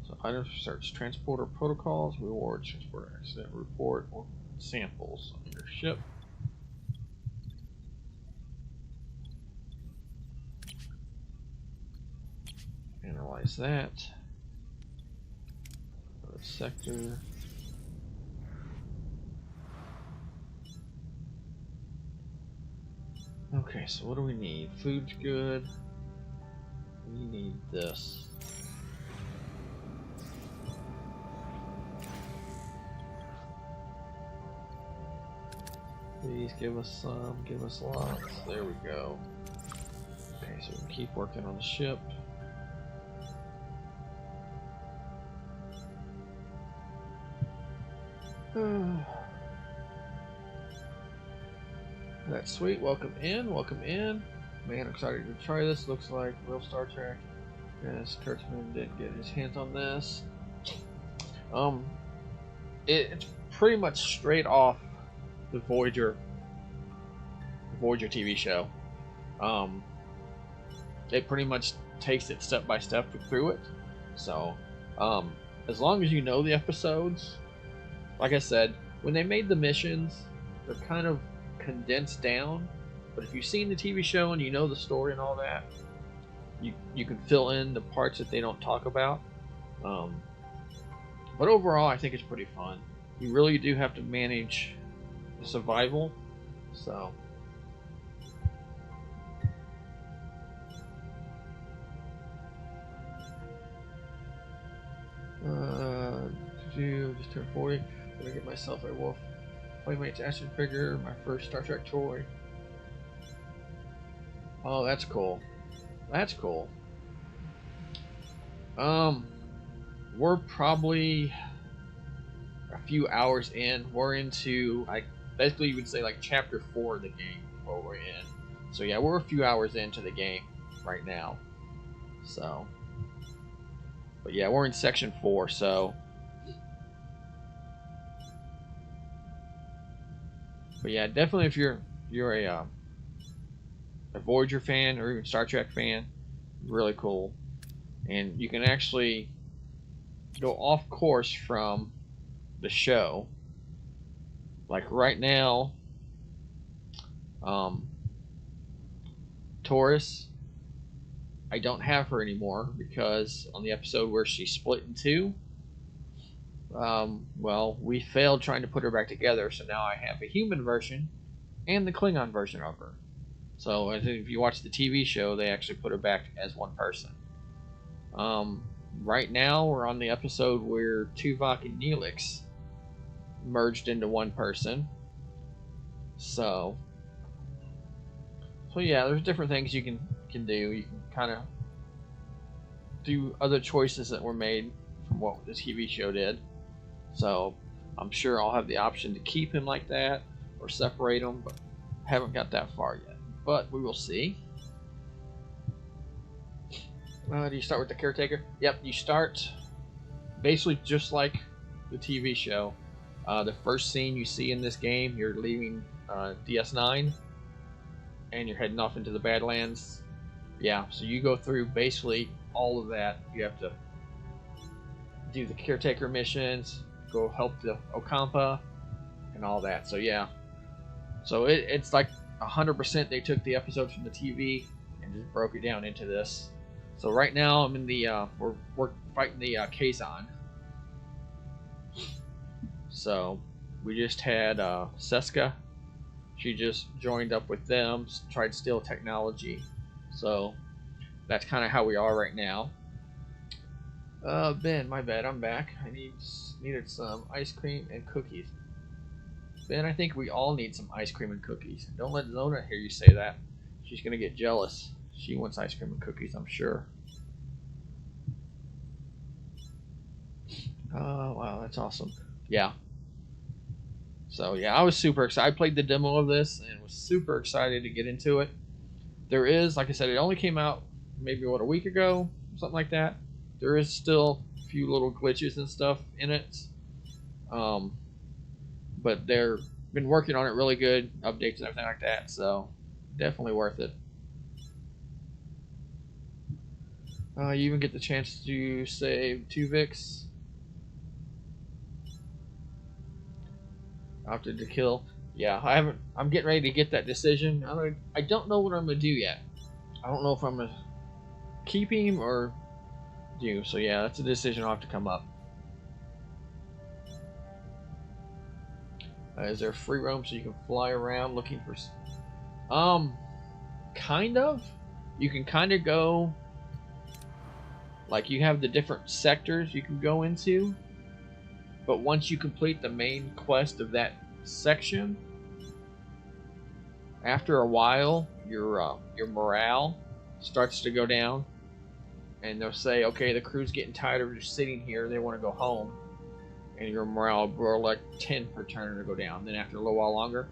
[SPEAKER 1] So items research, transporter protocols, rewards, transporter accident report, or samples on your ship. Analyze that. Go to sector. Okay, so what do we need? Food's good. We need this. Please give us some, give us lots. There we go. Okay, so we can keep working on the ship. That's sweet. Welcome in, welcome in. Man, I'm excited to try this. Looks like real Star Trek. Yes, Kurtzman did get his hands on this. Um, it's pretty much straight off the Voyager TV show. It pretty much takes it step by step through it. So, as long as you know the episodes, like I said, when they made the missions, they're kind of condensed down. But if you've seen the TV show and you know the story and all that, you can fill in the parts that they don't talk about. But overall, I think it's pretty fun. You really do have to manage the survival. So. Just turned 40. I'm gonna get myself a Wolf Playmates action figure, my first Star Trek toy. Oh, that's cool. That's cool. We're probably a few hours in. We're into, basically you would say like chapter 4 of the game where we're in. So yeah, we're a few hours into the game right now. So, but yeah, we're in section 4. So, but yeah, definitely if you're a Voyager fan or even Star Trek fan, really cool. And you can actually go off course from the show. Like right now, Taurus, I don't have her anymore because on the episode where she split in two, well, we failed trying to put her back together, so now I have a human version and the Klingon version of her. So I think if you watch the TV show, they actually put her back as one person. Right now, we're on the episode where Tuvok and Neelix merged into one person. So yeah, there's different things you can do. You can kind of do other choices that were made from what the TV show did. So I'm sure I'll have the option to keep him like that or separate him, but haven't got that far yet. But we will see. Do you start with the caretaker? Yep, you start basically just like the TV show. The first scene you see in this game, you're leaving DS9 and you're heading off into the Badlands. Yeah, so you go through basically all of that. You have to do the caretaker missions, go help the Ocampa, and all that. So yeah, so it's like 100% they took the episode from the TV and just broke it down into this. So right now I'm in the we're fighting the Kazon. So we just had Seska. She just joined up with them, tried to steal technology. So that's kind of how we are right now. Ben, my bad, I'm back. I needed some ice cream and cookies. Ben, I think we all need some ice cream and cookies. Don't let Zona hear you say that. She's gonna get jealous. She wants ice cream and cookies, I'm sure. Oh, wow, that's awesome. Yeah. So, yeah, I was super excited. I played the demo of this and was super excited to get into it. There is, like I said, it only came out maybe, a week ago? Something like that. There is still a few little glitches and stuff in it. But they've been working on it really good. Updates and everything like that. So, definitely worth it. You even get the chance to save Tuvix. After the kill. Yeah, I'm getting ready to get that decision. I don't know what I'm gonna do yet. I don't know if I'm gonna keep him or do. So yeah, that's a decision I'll have to come up. Is there free roam so you can fly around looking for? Kind of. You can kind of go. Like you have the different sectors you can go into. But once you complete the main quest of that section, after a while, your morale starts to go down, and they'll say, "Okay, the crew's getting tired of just sitting here; they want to go home." And your morale will like 10 per turn to go down. Then after a little while longer,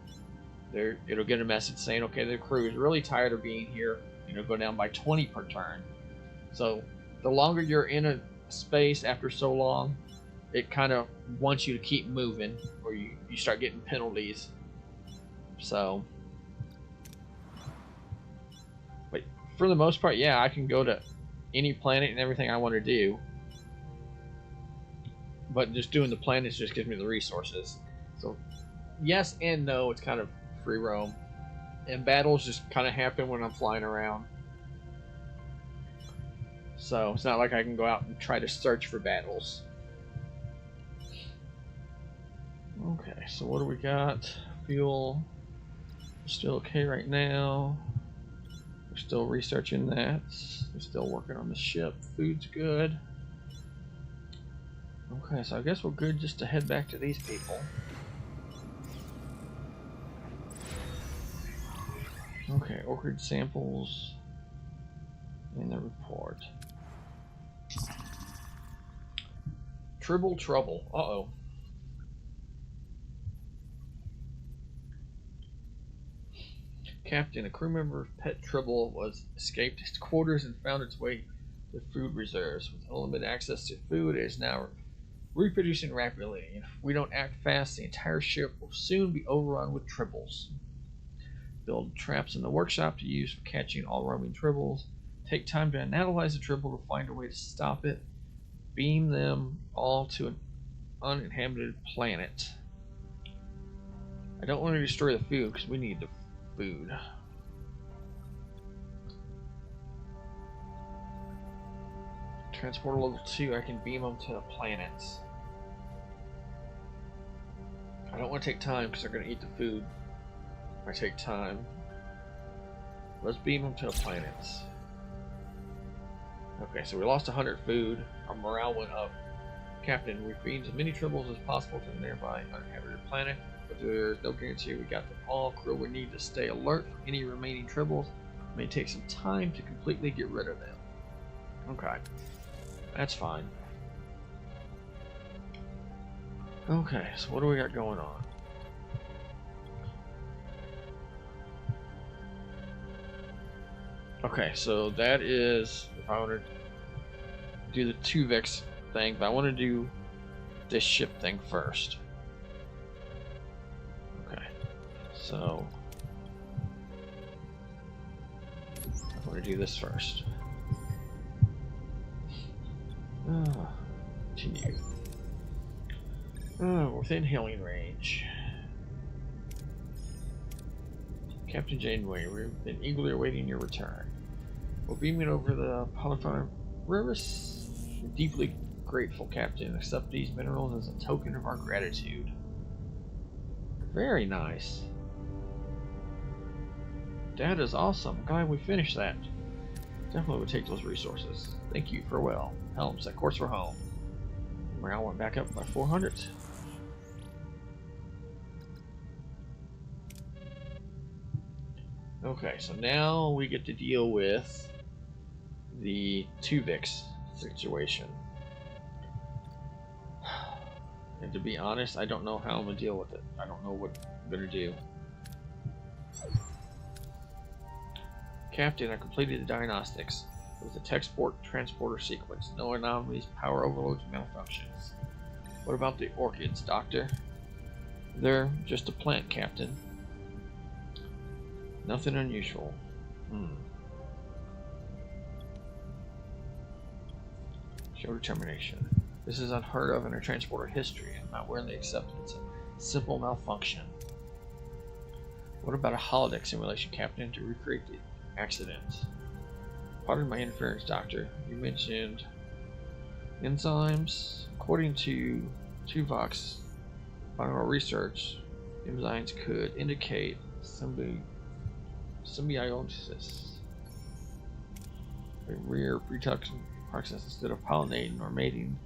[SPEAKER 1] it'll get a message saying, "Okay, the crew is really tired of being here," and it'll go down by 20 per turn. So the longer you're in a space after so long, it kind of wants you to keep moving, or you start getting penalties. So, but for the most part, yeah, I can go to any planet and everything I want to do. But just doing the planets just gives me the resources. So, yes and no, it's kind of free roam. And battles just kind of happen when I'm flying around. So, it's not like I can go out and try to search for battles. Okay, so what do we got? Fuel. Still okay right now. We're still researching that. We're still working on the ship. Food's good. Okay, so I guess we're good just to head back to these people. Okay, orchid samples in the report. Tribble trouble. Uh-oh. Captain, a crew member's pet Tribble was escaped his quarters and found its way to food reserves. With unlimited access to food, it is now reproducing rapidly. If we don't act fast, the entire ship will soon be overrun with Tribbles. Build traps in the workshop to use for catching all roaming Tribbles. Take time to analyze the Tribble to find a way to stop it. Beam them all to an uninhabited planet. I don't want to destroy the food because we need the food. Transporter level 2, I can beam them to planets. I don't want to take time because they're going to eat the food if I take time. Let's beam them to the planets. Okay, so we lost 100 food. Our morale went up. Captain, we beamed as many Tribbles as possible to the nearby uninhabited planet, but there's no guarantee we got them all. Crew will need to stay alert for any remaining Tribbles. It may take some time to completely get rid of them. Okay, that's fine. Okay, so what do we got going on? Okay, so that is, if I want to do the 2-Vex thing, but I want to do this ship thing first. Okay, so I want to do this first. Continue. Within hailing range. Captain Janeway, we've been eagerly awaiting your return. We're beaming over the Polyphone Rivers. We're deeply grateful, Captain. Accept these minerals as a token of our gratitude. Very nice. That is awesome. Glad we finished that. Definitely would take those resources. Thank you. Farewell. Helm, set course for home. Morale went back up by 400. Okay, so now we get to deal with the 2-Vex situation. And to be honest, I don't know how I'm going to deal with it. I don't know what I'm going to do. Captain, I completed the diagnostics. It was a tech-sport transporter sequence. No anomalies, power overloads, malfunctions. What about the orchids, Doctor? They're just a plant, Captain. Nothing unusual. Show determination. This is unheard of in our transporter history. I'm not willing to accept it. It's a simple malfunction. What about a holodeck simulation, Captain, to recreate the accident? Pardon my interference, Doctor. You mentioned enzymes. According to Tuvok's final research, enzymes could indicate symbiosis, a rare reproduction process. Instead of pollinating or mating,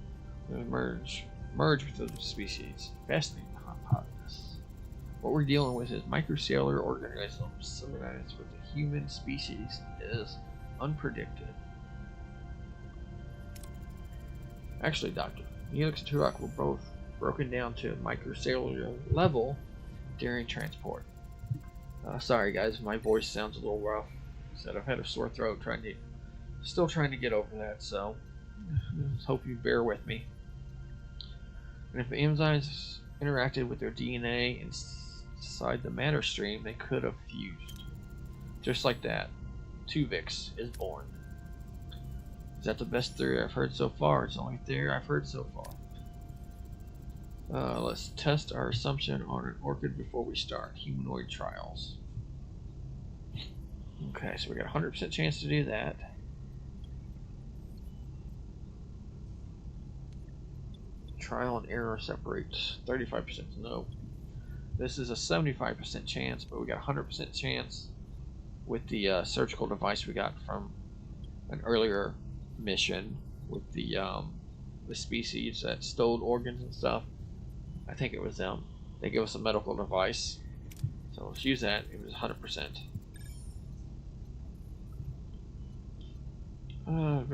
[SPEAKER 1] they merge with other species. Fascinating hypothesis. What we're dealing with is microcellular organisms symbiotic with the human species is unpredicted. Actually, Doctor, Neelix and Tuvok were both broken down to a microcellular level during transport. Sorry guys, my voice sounds a little rough. Said I've had a sore throat, still trying to get over that, so hope you bear with me. And if the enzymes interacted with their DNA inside the matter stream, they could have fused. Just like that, Tuvix is born. Is that the best theory I've heard so far? It's the only theory I've heard so far. Let's test our assumption on an orchid before we start. Humanoid trials. Okay, so we got a 100% chance to do that. Trial and error separates 35%. No. This is a 75% chance, but we got a 100% chance with the surgical device we got from an earlier mission with the species that stole organs and stuff. I think it was them. They gave us a medical device, so let's use that. It was 100%.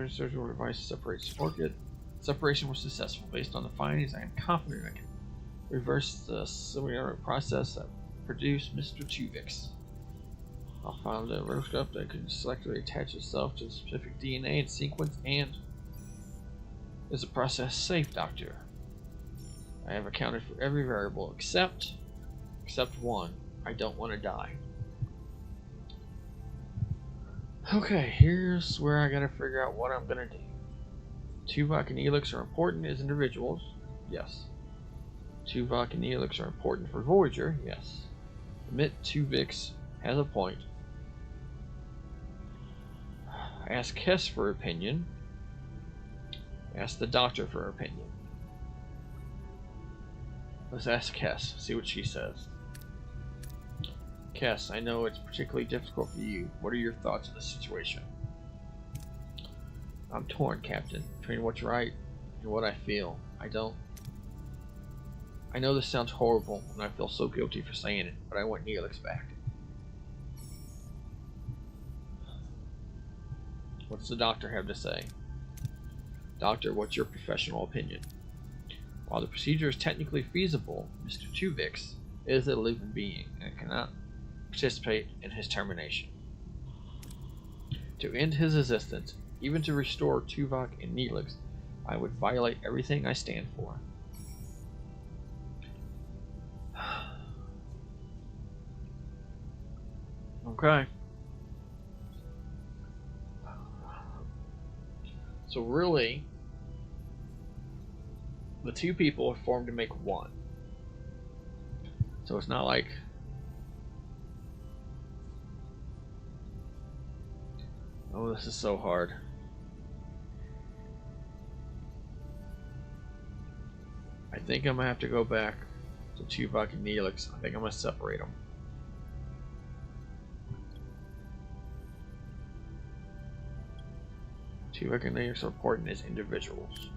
[SPEAKER 1] Surgical device separates orchid. Separation was successful. Based on the findings, I am confident I can reverse the similar process that produced Mr. Tuvix. I found a rotoscope that could selectively attach itself to a specific DNA and sequence, and is the process safe, Doctor? I have accounted for every variable except one. I don't want to die. Okay, here's where I gotta figure out what I'm gonna do. Tuvok and Neelix are important as individuals. Yes. Tuvok and Neelix are important for Voyager. Yes. Admit Tuvix has a point. Ask Kess for opinion. Ask the Doctor for opinion. Let's ask Kess, see what she says. Kess, I know it's particularly difficult for you. What are your thoughts on the situation? I'm torn, Captain, between what's right and what I feel. I know this sounds horrible, and I feel so guilty for saying it, but I want Neelix back. What's the Doctor have to say? Doctor, what's your professional opinion? While the procedure is technically feasible, Mr. Tuvix is a living being and cannot participate in his termination. To end his existence, even to restore Tuvok and Neelix, I would violate everything I stand for. Okay. So really, the two people are formed to make one. So it's not like oh, this is so hard. I think I'm gonna have to go back to Tuvok and Neelix. I think I'm gonna separate them. Tuvok and Neelix are important as individuals.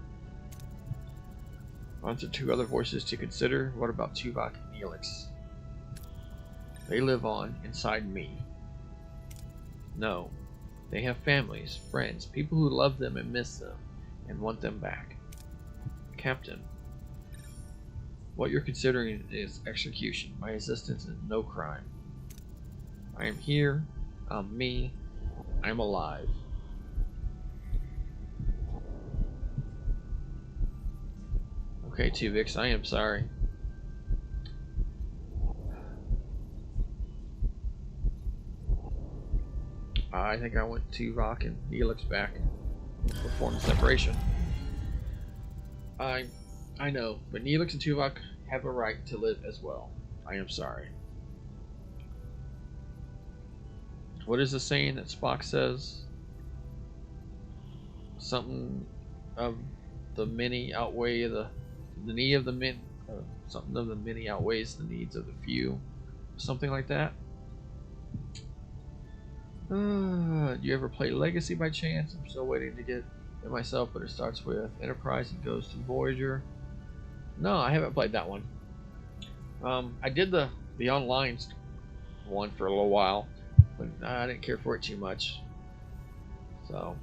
[SPEAKER 1] Onto two other voices to consider. What about Tuvok and Neelix? They live on inside me. No. They have families, friends, people who love them and miss them and want them back. Captain, what you're considering is execution. My existence is no crime. I am here. I'm me. I'm alive. Okay, Tuvix, I am sorry. I think I want Tuvok and Neelix back to perform the separation. I know, but Neelix and Tuvok have a right to live as well. I am sorry. What is the saying that Spock says? Something of the many outweigh the need of the many. Something of the many outweighs the needs of the few. Something like that. Do you ever play Legacy by chance? I'm still waiting to get it myself, but it starts with Enterprise and goes to Voyager. No, I haven't played that one. I did the online one for a little while, but I didn't care for it too much. So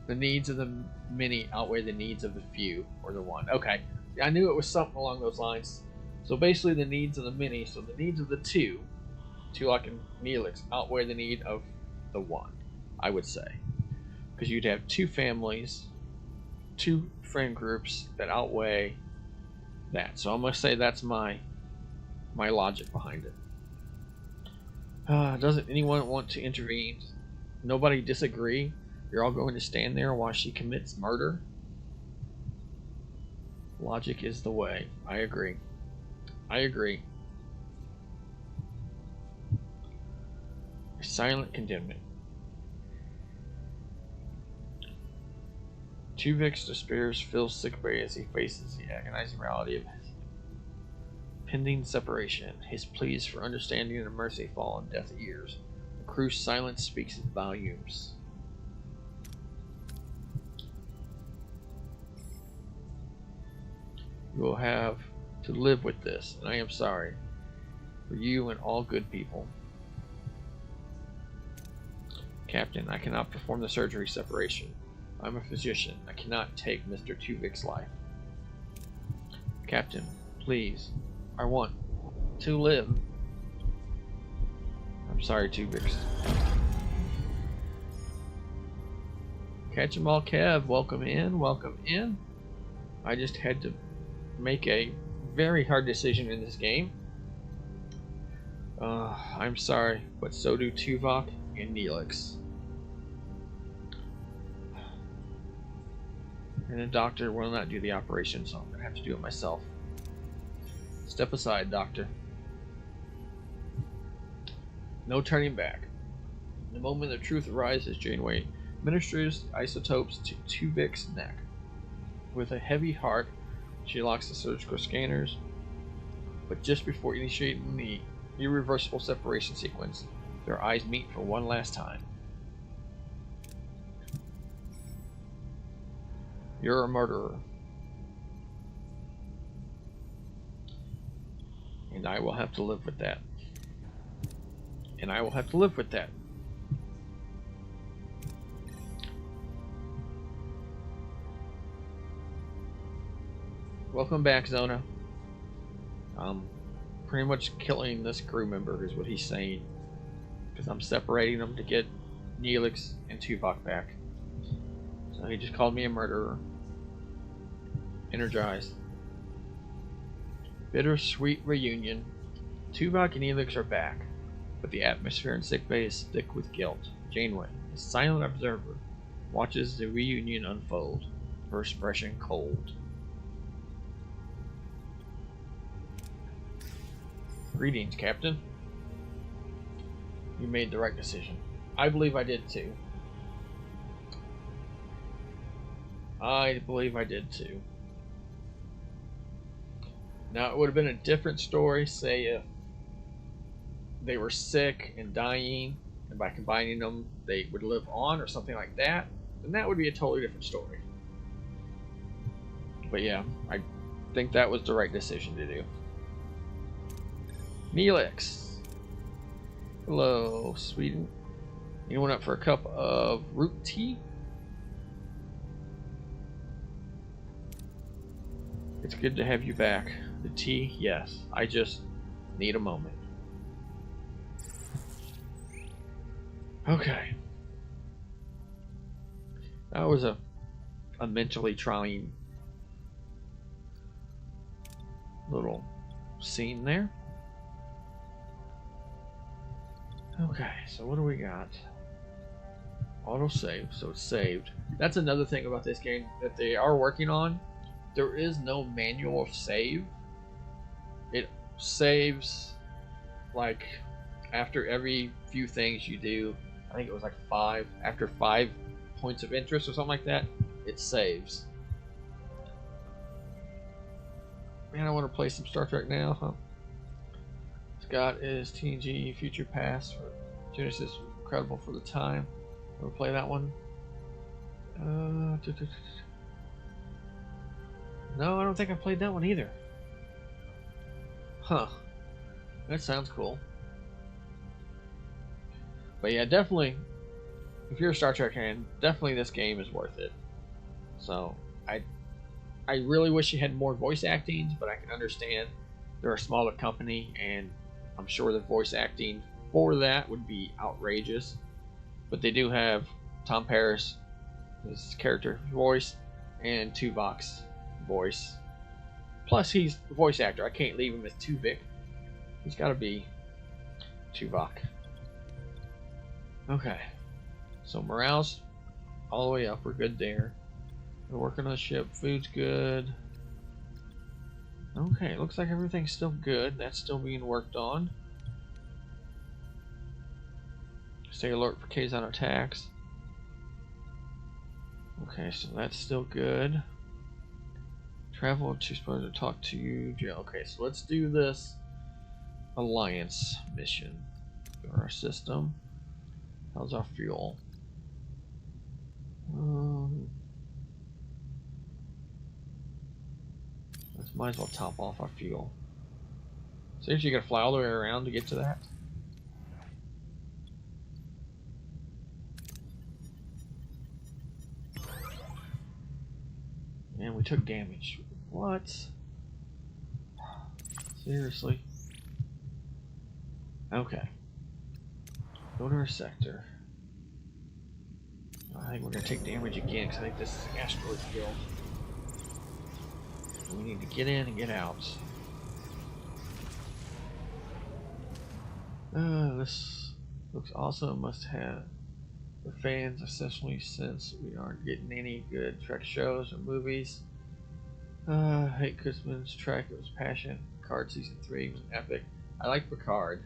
[SPEAKER 1] the needs of the many outweigh the needs of the few, or the one. Okay, I knew it was something along those lines. So basically the needs of the many, so the needs of the two, Tuvok and Neelix, outweigh the need of the one, I would say. because you'd have two families, two friend groups that outweigh that. So I'm gonna say that's my logic behind it. Doesn't anyone want to intervene? Nobody disagree? You're all going to stand there while she commits murder? Logic is the way. I agree. I agree. A silent condemnment. Tuvik's despair fills sickbay as he faces the agonizing reality of his pending separation. His pleas for understanding and mercy fall on deaf ears. The crew's silence speaks volumes. You will have to live with this, and I am sorry for you and all good people. Captain, I cannot perform the surgery separation. I'm a physician. I cannot take Mr. Tuvik's life. Captain, please. I want to live. I'm sorry, Tuvix. Catch 'em all, Kev. Welcome in. Welcome in. I just had to make a very hard decision in this game. I'm sorry, but so do Tuvok and Neelix. And the doctor will not do the operation, so I'm going to have to do it myself. Step aside, doctor. No turning back. The moment the truth arises, Janeway ministers isotopes to Tuvik's neck. With a heavy heart, she locks the surgical scanners, but just before initiating the irreversible separation sequence, their eyes meet for one last time. You're a murderer. And I will have to live with that. And I will have to live with that. Welcome back, Zona. Pretty much killing this crew member is what he's saying. Because I'm separating them to get Neelix and Tuvok back. So he just called me a murderer. Energized. Bittersweet reunion. Tuvok and Neelix are back, but the atmosphere in sickbay is thick with guilt. Janeway, a silent observer, watches the reunion unfold, her expression cold. Greetings, Captain. You made the right decision. I believe I did too. I believe I did too. Now, it would have been a different story, say, if they were sick and dying, and by combining them, they would live on, or something like that. Then that would be a totally different story. But yeah, I think that was the right decision to do. Neelix. Hello, Sweden. Anyone up for a cup of root tea? It's good to have you back. The tea, yes. I just need a moment. Okay. That was a mentally trying little scene there. Okay, so what do we got? Autosave, so it's saved. That's another thing about this game that they are working on. There is no manual save. It saves like after every few things you do. I think it was like 5. After 5 points of interest or something like that, it saves. Man, I want to play some Star Trek now, huh? Scott is TNG Future Past for Genesis, incredible for the time. We'll play that one. No, I don't think I played that one either. Huh. That sounds cool. But yeah, definitely, if you're a Star Trek fan, definitely this game is worth it. So, I really wish you had more voice acting, but I can understand they're a smaller company, and I'm sure the voice acting for that would be outrageous. But they do have Tom Paris his character voice, and Tuvok's voice. Plus, he's the voice actor. I can't leave him as Tuvok. He's got to be Tuvok. Okay. So morale's all the way up. We're good there. We're working on the ship. Food's good. Okay, looks like everything's still good. That's still being worked on. Stay alert for Kazon attacks. Okay, so that's still good. Travel to supposed to talk to you. Okay, so let's do this Alliance mission. Go to our system. How's our fuel? Let's might as well top off our fuel. Seriously, you gotta fly all the way around to get to that? And we took damage. What? Seriously? Okay. Go to our sector. I think we're gonna take damage again because I think this is an asteroid field. We need to get in and get out. This looks awesome. Must have the fans, especially since we aren't getting any good Trek shows or movies. Hate Christmas Trek. It was passion. Picard season 3 was epic. I like Picard,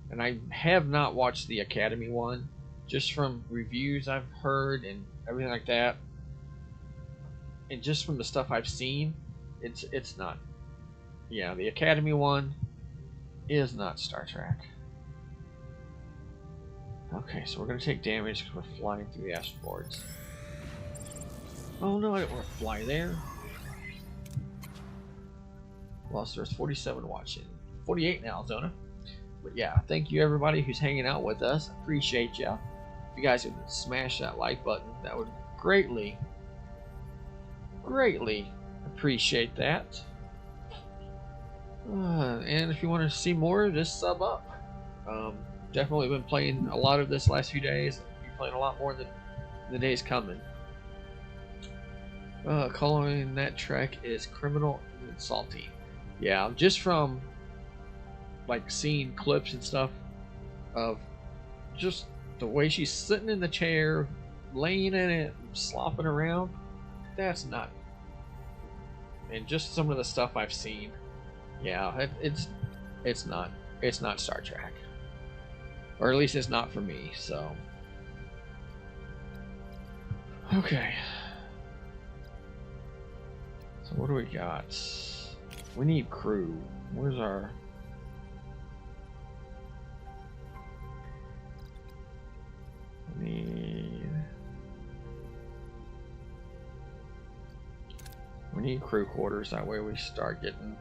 [SPEAKER 1] and I have not watched the Academy one. Just from reviews I've heard and everything like that, and just from the stuff I've seen, it's not. Yeah, the Academy one is not Star Trek. Okay, so we're gonna take damage because we're flying through the asteroids. Oh no, I don't want to fly there. Well, so there's 47 watching. 48 now, Zona. But yeah, thank you everybody who's hanging out with us. Appreciate ya. If you guys would smash that like button, that would greatly appreciate that. And if you want to see more, just sub up. Definitely been playing a lot of this last few days. I'll be playing a lot more than the days coming. Calling that track is criminal and salty. Yeah, just from like seeing clips and stuff of just the way she's sitting in the chair, laying in it, slopping around. That's not. And just some of the stuff I've seen. Yeah, it's not Star Trek. Or at least it's not for me, so. Okay. So what do we got? We need crew. Where's our... We need crew quarters, that way we start getting...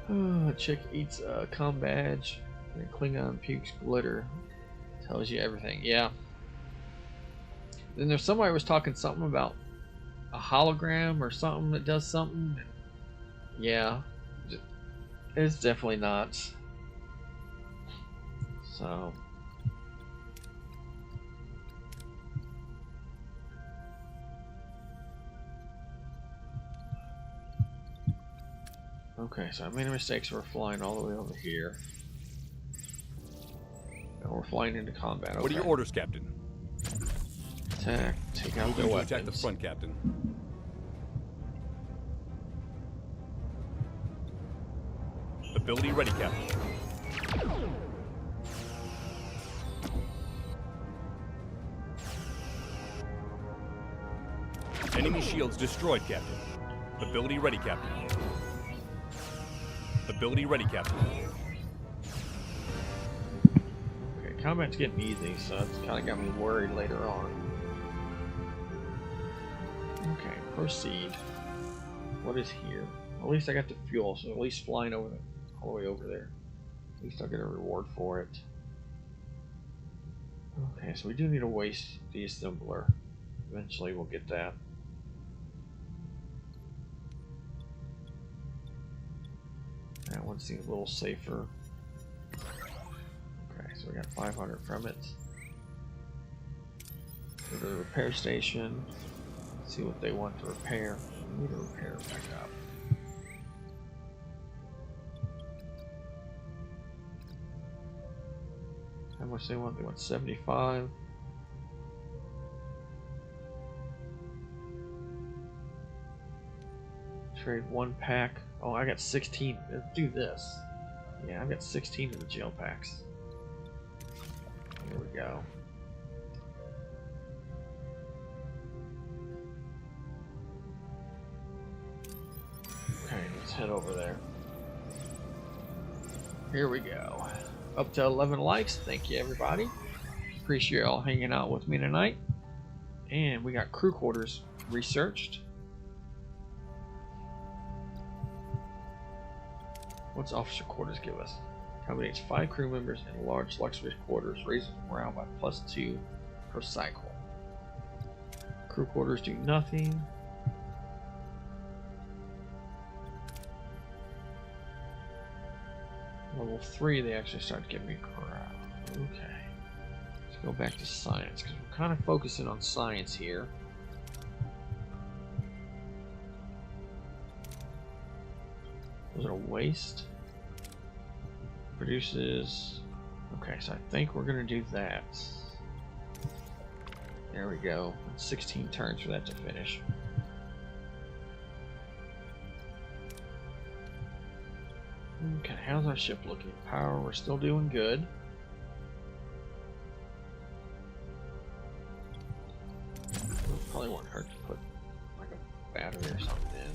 [SPEAKER 1] A chick eats a comm badge, and a Klingon pukes glitter. Tells you everything, yeah. Then there's somebody was talking something about a hologram or something that does something. Yeah, it's definitely not. So. Okay, so I made a mistake, so we're flying all the way over here. And we're flying into combat. Okay.
[SPEAKER 4] What are your orders, Captain?
[SPEAKER 1] Attack, take out their
[SPEAKER 4] Moving to
[SPEAKER 1] weapons.
[SPEAKER 4] attack the front, Captain. Ability ready, Captain. Enemy shields destroyed, Captain. Ability ready, Captain. Ability ready, Captain.
[SPEAKER 1] Okay, combat's getting easy, so it's kind of got me worried later on. Okay, proceed. What is here? At least I got the fuel, so at least flying over all the way over there. At least I'll get a reward for it. Okay, so we do need a waste deassembler. Eventually we'll get that. That one seems a little safer. Okay, so we got 500 from it. Go to the repair station. See what they want to repair. We need to repair back up. How much they want? They want 75. Trade 1 pack. Oh, I got 16. Let's do this. Yeah, I've got 16 of the gel packs. Here we go. Okay, let's head over there. Here we go. Up to 11 likes. Thank you, everybody. Appreciate you all hanging out with me tonight. And we got crew quarters researched. What's officer quarters give us? Accommodates 5 crew members in large luxurious quarters, raises morale by +2 per cycle. Crew quarters do nothing. Level 3, they actually start giving me crap. Okay. Let's go back to science, because we're kind of focusing on science here. Was it a waste? Produces... Okay, so I think we're going to do that. There we go. 16 turns for that to finish. Okay, how's our ship looking? Power, we're still doing good. Probably won't hurt to put like a battery or something in.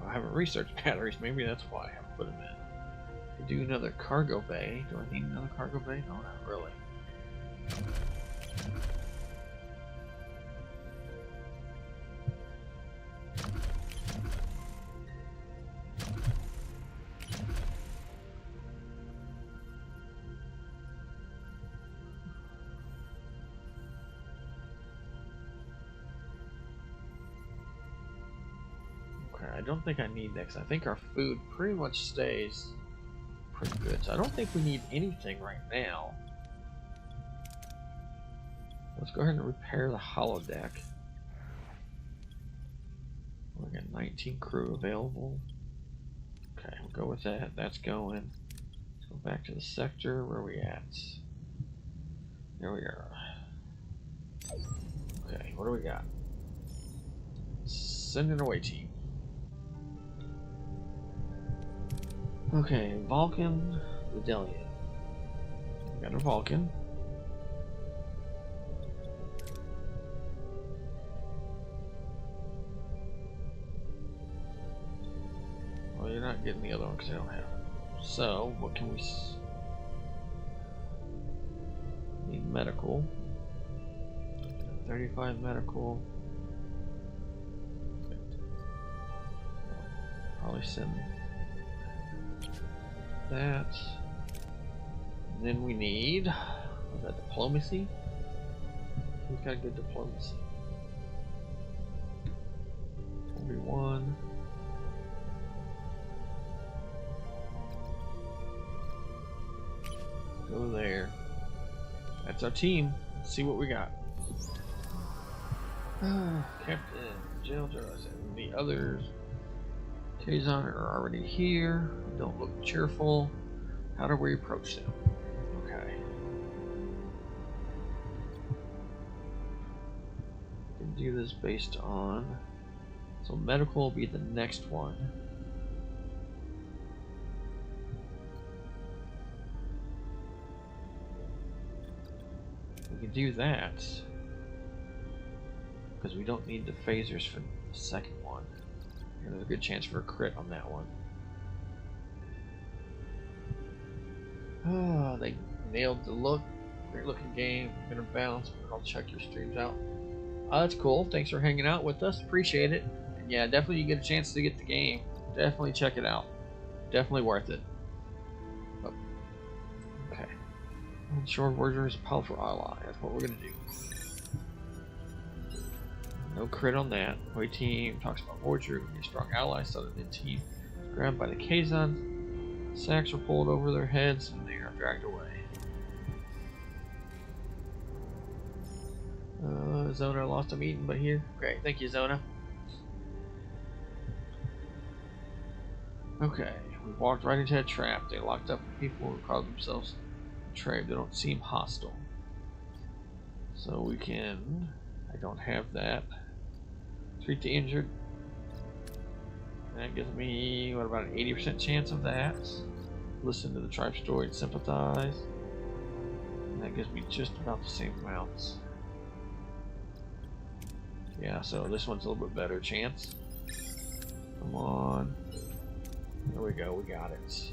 [SPEAKER 1] I haven't researched batteries, maybe that's why I haven't put them in. To do another cargo bay. Do I need another cargo bay? No, not really. I don't think I need that because I think our food pretty much stays pretty good. So I don't think we need anything right now. Let's go ahead and repair the holodeck. We got 19 crew available. Okay, we'll go with that. That's going. Let's go back to the sector. Where are we at? There we are. Okay, what do we got? Send it away, team. Okay, Vulcan, Vidalia. We got a Vulcan. Well, you're not getting the other one because I don't have it. So, what can we... Need medical. 35 medical. Probably send... that. And then we need, what's that, diplomacy? Who's got good diplomacy? 41. Go there. That's our team. Let's see what we got. Captain, Jill, and the others. Kazon are already here. Don't look cheerful. How do we approach them? Okay. We can do this based on... So medical will be the next one. We can do that. Because we don't need the phasers for the second one. There's a good chance for a crit on that one. Oh, they nailed the look. Great looking game. I'm gonna bounce, but I'll check your streams out. Oh, that's cool. Thanks for hanging out with us. Appreciate it. And yeah, definitely you get a chance to get the game. Definitely check it out. Definitely worth it. Oh. Okay. Ensure Voyager is a powerful ally. That's what we're gonna do. No crit on that. Away team talks about Voyager will be a strong ally, so the mid team is grabbed by the Kazon. Sacks are pulled over their heads and they are dragged away. Zona lost a meeting, but here. Great, thank you, Zona. Okay, we walked right into a trap. They locked up people who called themselves betrayed. They don't seem hostile. So we can... I don't have that. Treat the injured. That gives me, what, about an 80% chance of that. Listen to the tribe story and sympathize. And that gives me just about the same amounts. Yeah, so this one's a little bit better chance. Come on. There we go, we got it.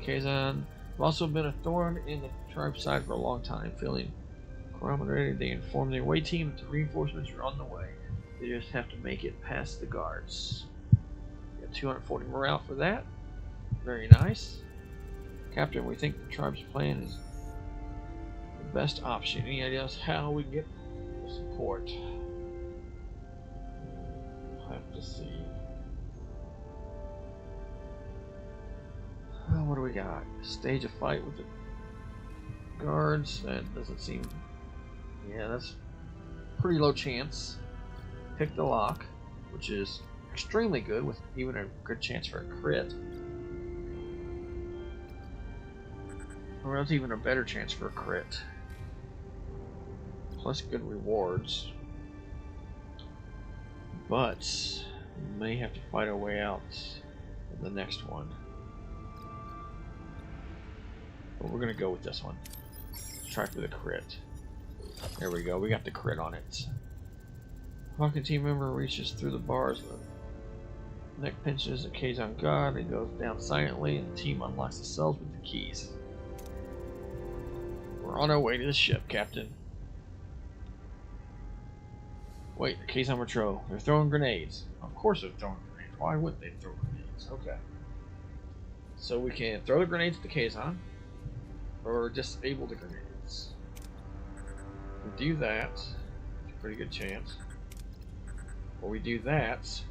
[SPEAKER 1] Kazon, I've also been a thorn in the tribe side for a long time, feeling corroborated. They informed their away team that the reinforcements are on the way. They just have to make it past the guards. We got 240 morale for that. Very nice. Captain, we think the tribe's plan is the best option. Any ideas how we get the support? We'll have to see. What do we got? Stage a fight with the guards. That doesn't seem... Yeah, that's pretty low chance. Pick the lock, which is extremely good, with even a good chance for a crit. Or else even a better chance for a crit. Plus good rewards. But we may have to fight our way out in the next one. But we're gonna go with this one. Let's try for the crit. There we go, we got the crit on it. Rocket team member reaches through the bars. The neck pinches a Kazon guard and goes down silently, and the team unlocks the cells with the keys. We're on our way to the ship, Captain. Wait, the Kazon patrol. They're throwing grenades. Of course they're throwing grenades. Why wouldn't they throw grenades? Okay. So we can throw the grenades at the Kazon, or disable the grenades. We do that. It's a pretty good chance. Or we do that,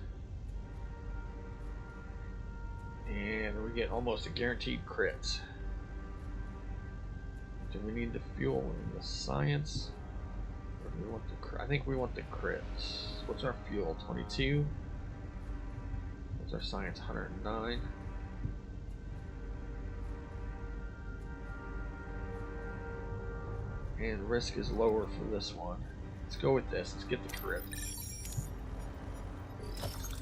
[SPEAKER 1] and we get almost a guaranteed crit. Do we need the fuel and the science? Or do we want the crit? I think we want the crit. What's our fuel? 22. What's our science? 109. And risk is lower for this one. Let's go with this. Let's get the crit.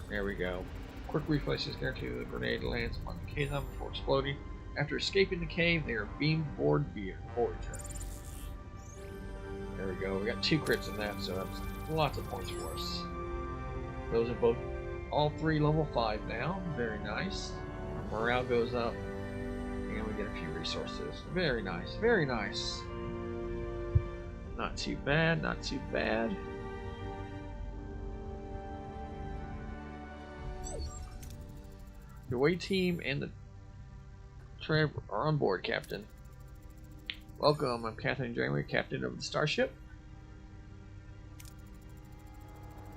[SPEAKER 1] There we go. Quick reflexes guarantee the grenade lands on the Kazon before exploding. After escaping the cave, they are beamed aboard Voyager. There we go. We got 2 crits in that, so that's lots of points for us. Those are both, all 3 level 5 now. Very nice. Our morale goes up, and we get a few resources. Very nice. Very nice. Not too bad. Not too bad. The away team and the tribe are on board, Captain. Welcome, I'm Captain Janeway, Captain of the Starship.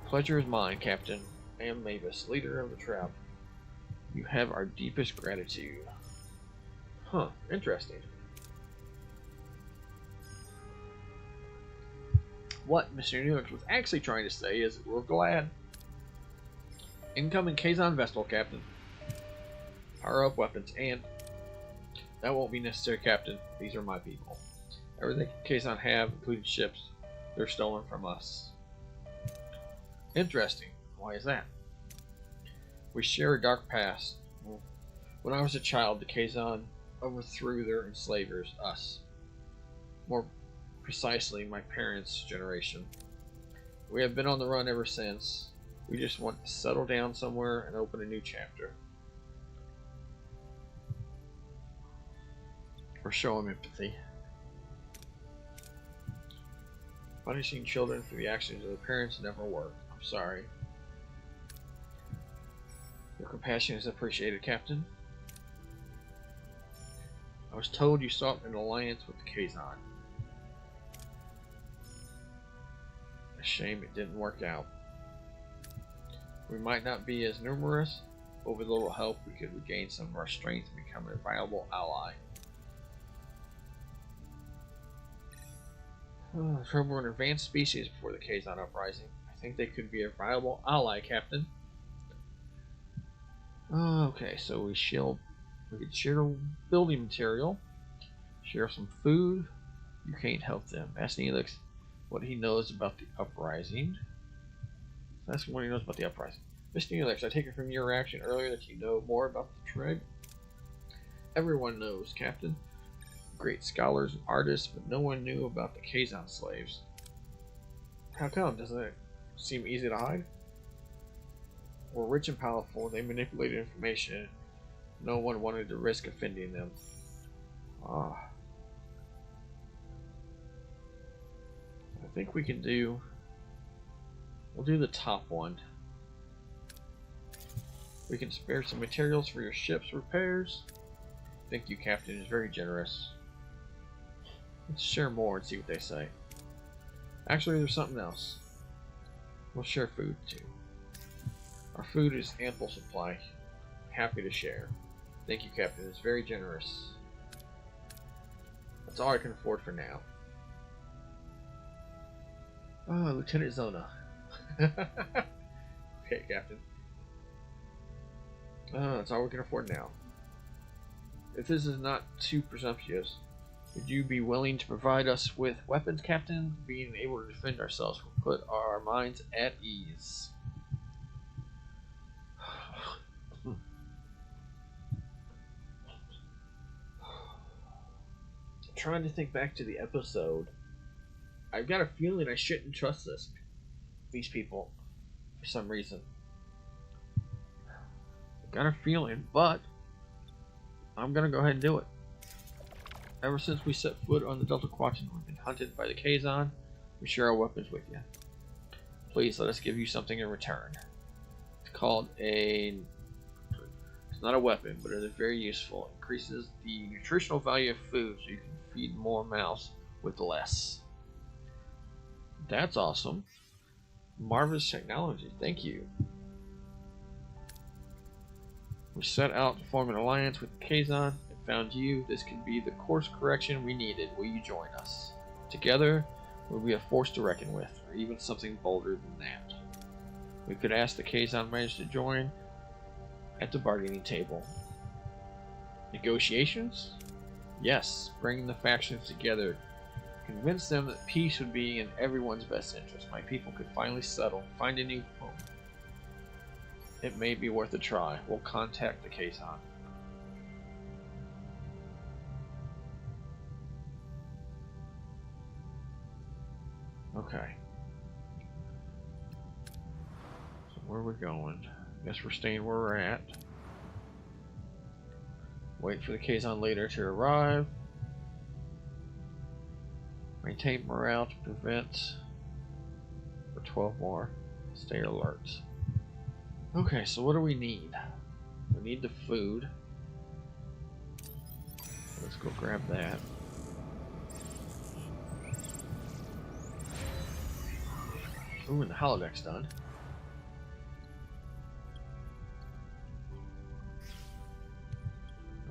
[SPEAKER 1] Pleasure is mine, Captain. I am Mavis, leader of the tribe. You have our deepest gratitude. Huh, interesting. What Mr. Newark was actually trying to say is, we're glad. Incoming Kazon vessel, Captain. Power up weapons, and that won't be necessary, Captain. These are my people. Everything Kazon have, including ships, they're stolen from us. Interesting. Why is that? We share a dark past. When I was a child, the Kazon overthrew their enslavers, us. More precisely, my parents' generation. We have been on the run ever since. We just want to settle down somewhere and open a new chapter. Or show them empathy. Punishing children for the actions of their parents never worked. I'm sorry. Your compassion is appreciated, Captain. I was told you sought an alliance with the Kazon. A shame it didn't work out. We might not be as numerous, but with a little help we could regain some of our strength and become a viable ally. Trouble an advanced species before the Kazon uprising. I think they could be a viable ally, Captain. Okay, so we could share building material, share some food. You can't help them. Ask Neelix what he knows about the uprising. Ask him what he knows about the uprising. Mr. Neelix, I take it from your reaction earlier that you know more about the tribe. Everyone knows, Captain. Great scholars and artists, but no one knew about the Kazon slaves. How come? Doesn't it seem easy to hide? We're rich and powerful. They manipulated information. No one wanted to risk offending them. I think we can do... We'll do the top one. We can spare some materials for your ship's repairs. Thank you, Captain. It's very generous. Let's share more and see what they say. Actually, there's something else. We'll share food, too. Our food is ample supply. Happy to share. Thank you, Captain. It's very generous. That's all I can afford for now. Lieutenant Zona. Okay, Captain. That's all we can afford now. If this is not too presumptuous, would you be willing to provide us with weapons, Captain? Being able to defend ourselves will put our minds at ease. Trying to think back to the episode. I've got a feeling I shouldn't trust these people for some reason. I've got a feeling, but I'm gonna go ahead and do it. Ever since we set foot on the Delta Quadrant, we've been hunted by the Kazon. We share our weapons with you. Please let us give you something in return. It's called a... It's not a weapon, but it is very useful. It increases the nutritional value of food so you can feed more mouths with less. That's awesome. Marvelous technology. Thank you. We set out to form an alliance with the Kazon and found you. This could be the course correction we needed. Will you join us? Together, we'll be a force to reckon with, or even something bolder than that. We could ask the Kazon Rangers to join at the bargaining table. Negotiations? Yes, bring the factions together. Convince them that peace would be in everyone's best interest. My people could finally settle, find a new home. It may be worth a try. We'll contact the Kazon. Okay. So where are we going? Guess we're staying where we're at. Wait for the Kazon later to arrive. Maintain morale to prevent for 12 more. Stay alert. Okay, so what do we need? We need the food. Let's go grab that. Ooh, and the holodeck's done.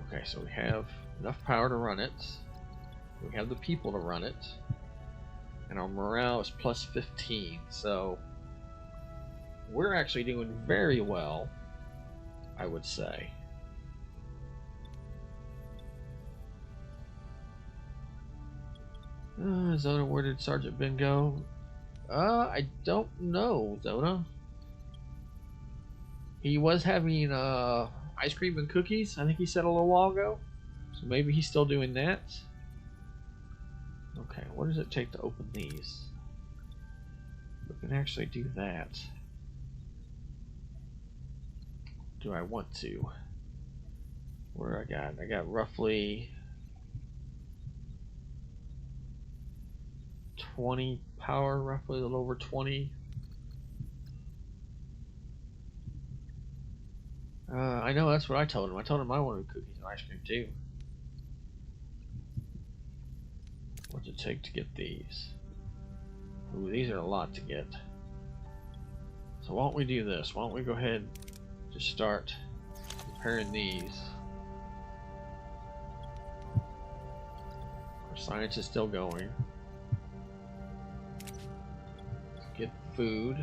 [SPEAKER 1] Okay, so we have enough power to run it. We have the people to run it. And our morale is plus 15, so we're actually doing very well, I would say. Zona, where did Sergeant Ben go? I don't know, Zona. He was having ice cream and cookies, I think he said a little while ago. So maybe he's still doing that. Okay, what does it take to open these? We can actually do that. Do I want to? Where I got roughly 20 power, roughly a little over 20. I know that's what I told him. I told him I wanted cookies and ice cream too. What's it take to get these? Ooh, these are a lot to get. So why don't we do this? Why don't we go ahead and just start repairing these. Our science is still going. Let's get food.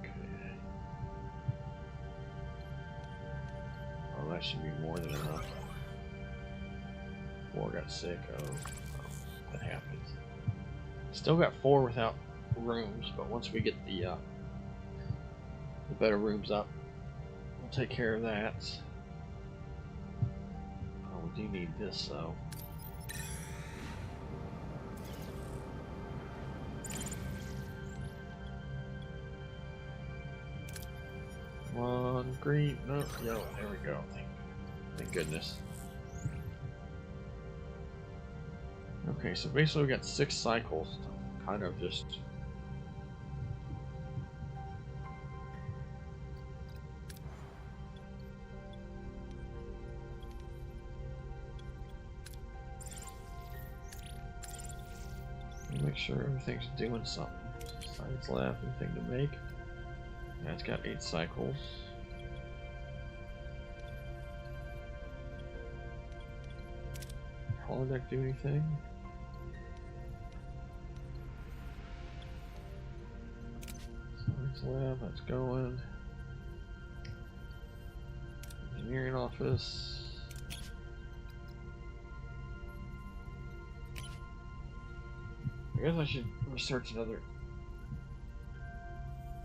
[SPEAKER 1] Okay. Oh, that should be more than enough. 4 got sick. Oh, that happens. Still got 4 without rooms, but once we get the better rooms up, we'll take care of that. Oh, we do need this though. One green, no, yellow. There we go. Thank goodness. Okay, so basically we got 6 cycles to kind of just make sure everything's doing something. Science lab, anything to make. Yeah, it's got 8 cycles. Holodeck do anything? Science lab, that's going. Engineering office. I guess I should research another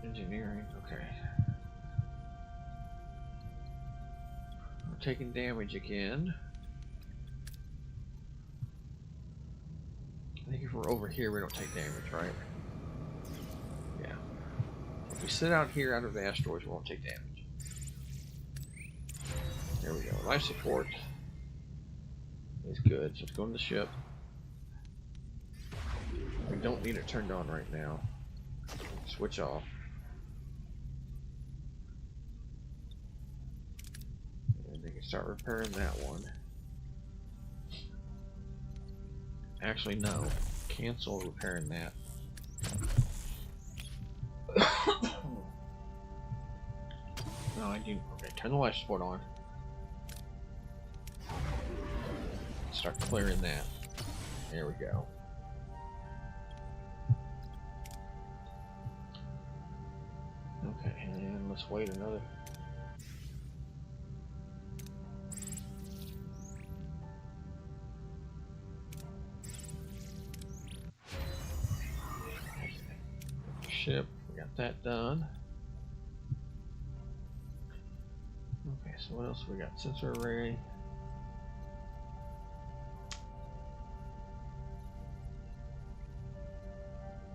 [SPEAKER 1] engineering. Okay. We're taking damage again. I think if we're over here, we don't take damage, right? Yeah. If we sit out here out of the asteroids, we won't take damage. There we go. Life support is good. So let's go in the ship. We don't need it turned on right now. Switch off. And they can start repairing that one. Actually, no. Cancel repairing that. No, I do. Okay, turn the life support on. Start clearing that. There we go. Okay, and let's wait another. Ship, we got that done. Okay, so what else we got? Sensor array.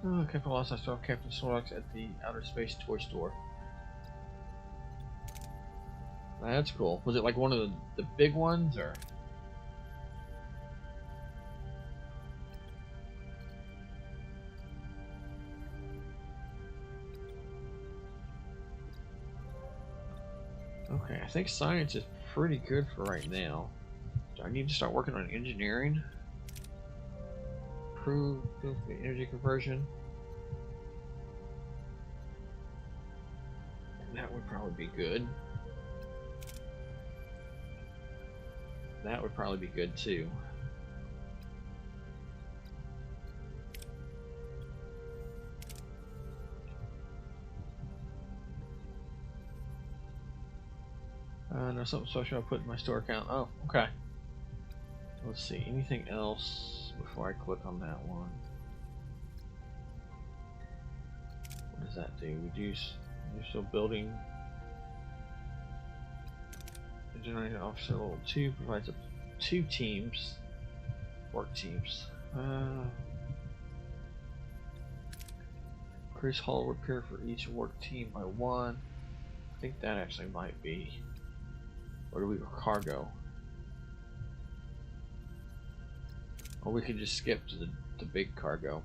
[SPEAKER 1] Oh, Captain Lost, I saw Captain Snorlax at the Outer Space Toy Store. That's cool. Was it like one of the big ones, or? Okay, I think science is pretty good for right now. Do I need to start working on engineering? Improve the energy conversion. That would probably be good. That would probably be good too. No, something special I put in my store account. Oh, okay. Let's see, anything else before I click on that one? What does that do? Reduce initial building. Engineering officer level 2 provides up to 2 teams. Work teams. Increase hull repair for each work team by 1. I think that actually might be. Or do we go cargo? Or we could just skip to the big cargo.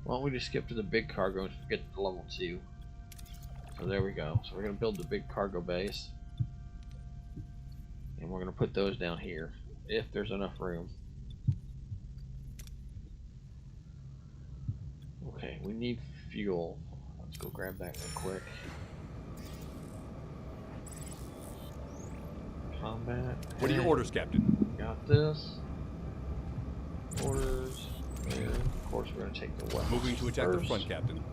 [SPEAKER 1] Why don't we just skip to the big cargo and forget the level 2? So there we go. So we're going to build the big cargo base. And we're going to put those down here, if there's enough room. Okay, we need fuel. Let's go grab that real quick. Combat.
[SPEAKER 4] What are your orders, Captain?
[SPEAKER 1] Got this. Orders. And of course, we're going to take the weapons.
[SPEAKER 4] Moving to attack the
[SPEAKER 1] first.
[SPEAKER 4] front, Captain.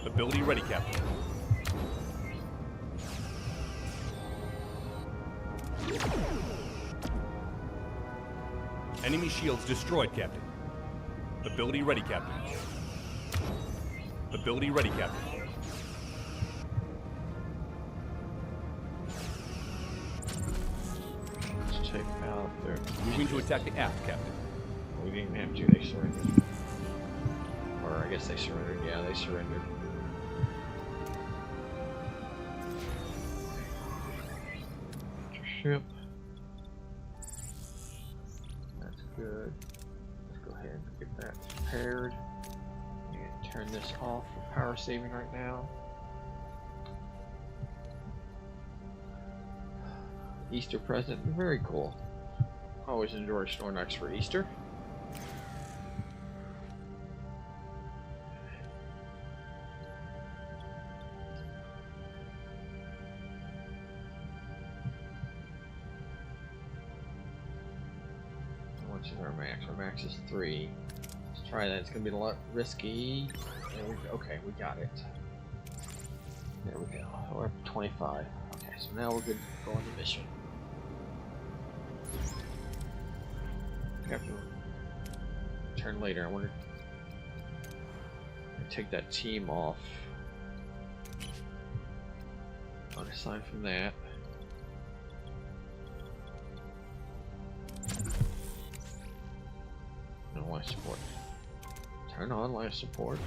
[SPEAKER 4] Ability ready, Captain. Enemy shields destroyed, Captain. Ability ready, Captain. Ability ready, Captain.
[SPEAKER 1] Let's check out their.
[SPEAKER 4] Moving to attack the aft, Captain.
[SPEAKER 1] We didn't have to. They surrendered. Or I guess they surrendered. Yeah, they surrendered. Ship. That's good. Let's go ahead and get that repaired. And turn this off for power saving right now. Easter present. Very cool. Always enjoy Snorlax for Easter. What's our max? Our max is 3. Let's try that. It's going to be a lot risky. Okay, we got it. There we go. We're up to 25. Okay, so now we're good to go on the mission. We have to turn later. I wonder. Take that team off. Unassign from that. No life support. Turn on life support.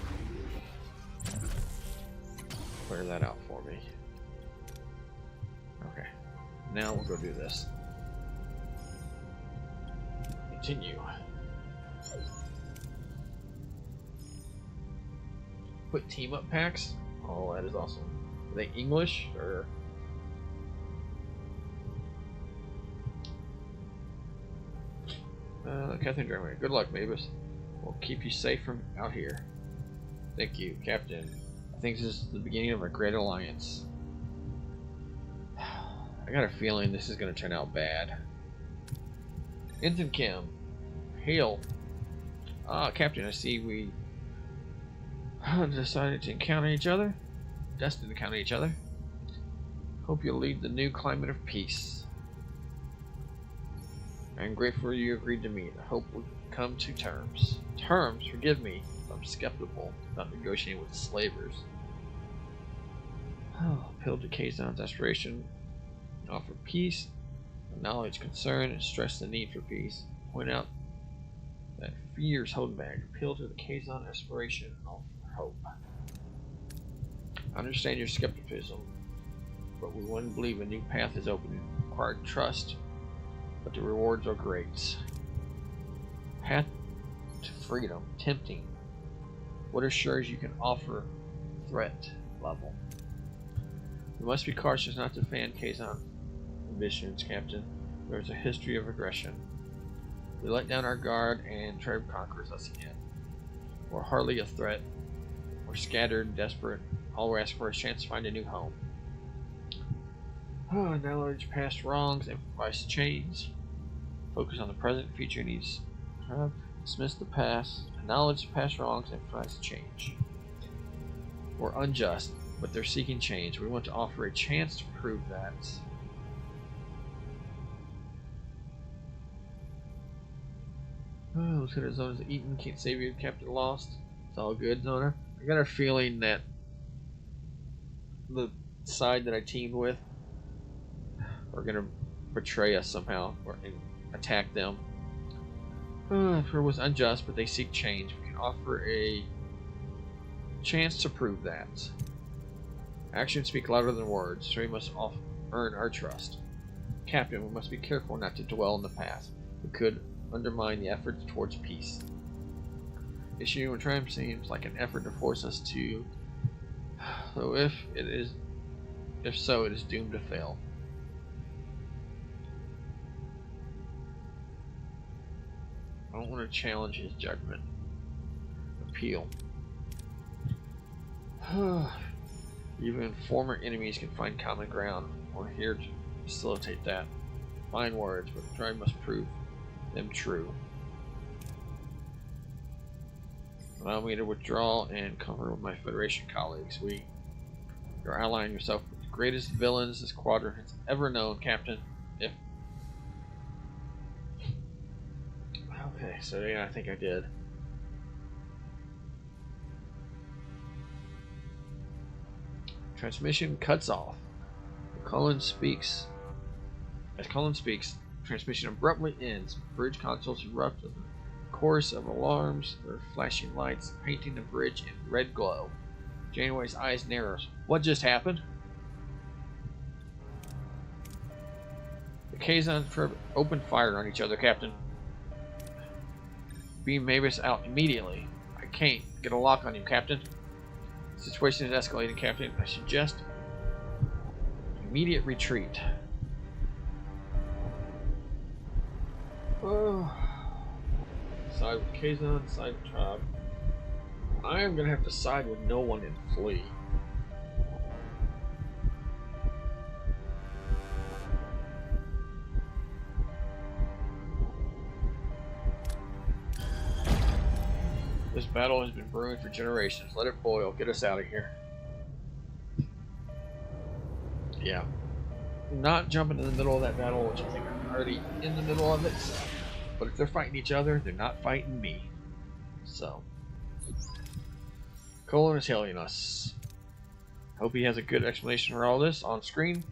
[SPEAKER 1] Clear that out for me. Okay. Now we'll go do this. Continue. Put team up packs. Oh, that is awesome. Are they English or? Captain Germany. Good luck, Mavis. We'll keep you safe from out here. Thank you, Captain. I think this is the beginning of a great alliance. I got a feeling this is going to turn out bad. Ensign Kim. Hail. Ah, Captain, I see we decided to encounter each other. Destined to encounter each other. Hope you'll lead the new climate of peace. I'm grateful you agreed to meet. I hope we come to terms. Terms? Forgive me. I'm skeptical about negotiating with slavers. Appeal to Kazan's aspiration. Offer peace, acknowledge concern, and stress the need for peace. Point out that fears hold back. Appeal to the Kazan aspiration and offer hope. I understand your skepticism, but we want to believe a new path is open. It required trust, but the rewards are great. Path to freedom, tempting. What assures you can offer threat level? We must be cautious not to fan Kazan ambitions, Captain. There is a history of aggression. We let down our guard and Trev conquers us again. We're hardly a threat. We're scattered and desperate. All we ask for is a chance to find a new home. Acknowledge past wrongs, improvise change. Focus on the present, future needs. Dismiss the past. Acknowledge past wrongs, improvise change. We're unjust, but they're seeking change. We want to offer a chance to prove that. Lieutenant Zona's eaten. Can't save you. Captain lost. It's all good, Zona. I got a feeling that the side that I teamed with are gonna betray us somehow or attack them. It was unjust, but they seek change. We can offer a chance to prove that. Actions speak louder than words, so we must earn our trust. Captain, we must be careful not to dwell in the past. We could undermine the efforts towards peace. issue and trim seems like an effort to force us to. So if so, it is doomed to fail. I don't want to challenge his judgment. Appeal. Even former enemies can find common ground. We're here to facilitate that. Fine words, but the tribe must prove them true. Allow me to withdraw and confer with my Federation colleagues. You're allying yourself with the greatest villains this quadrant has ever known, Captain. Okay, so yeah, I think I did. Transmission cuts off. As Cullen speaks, transmission abruptly ends. Bridge consoles erupt with a chorus of alarms. There are flashing lights, painting the bridge in red glow. Janeway's eyes narrows. What just happened? The Kazon opened fire on each other, Captain. Beam Mavis out immediately. I can't get a lock on you, Captain. The situation is escalating, Captain. I suggest immediate retreat. Oh. Side with Kazon, side with Tribe. I am gonna have to side with no one and flee. This battle has been brewing for generations. Let it boil. Get us out of here. Yeah. Not jumping in the middle of that battle, which I think I'm already in the middle of it. But if they're fighting each other, they're not fighting me. So. Colin is hailing us. Hope he has a good explanation for all this on screen.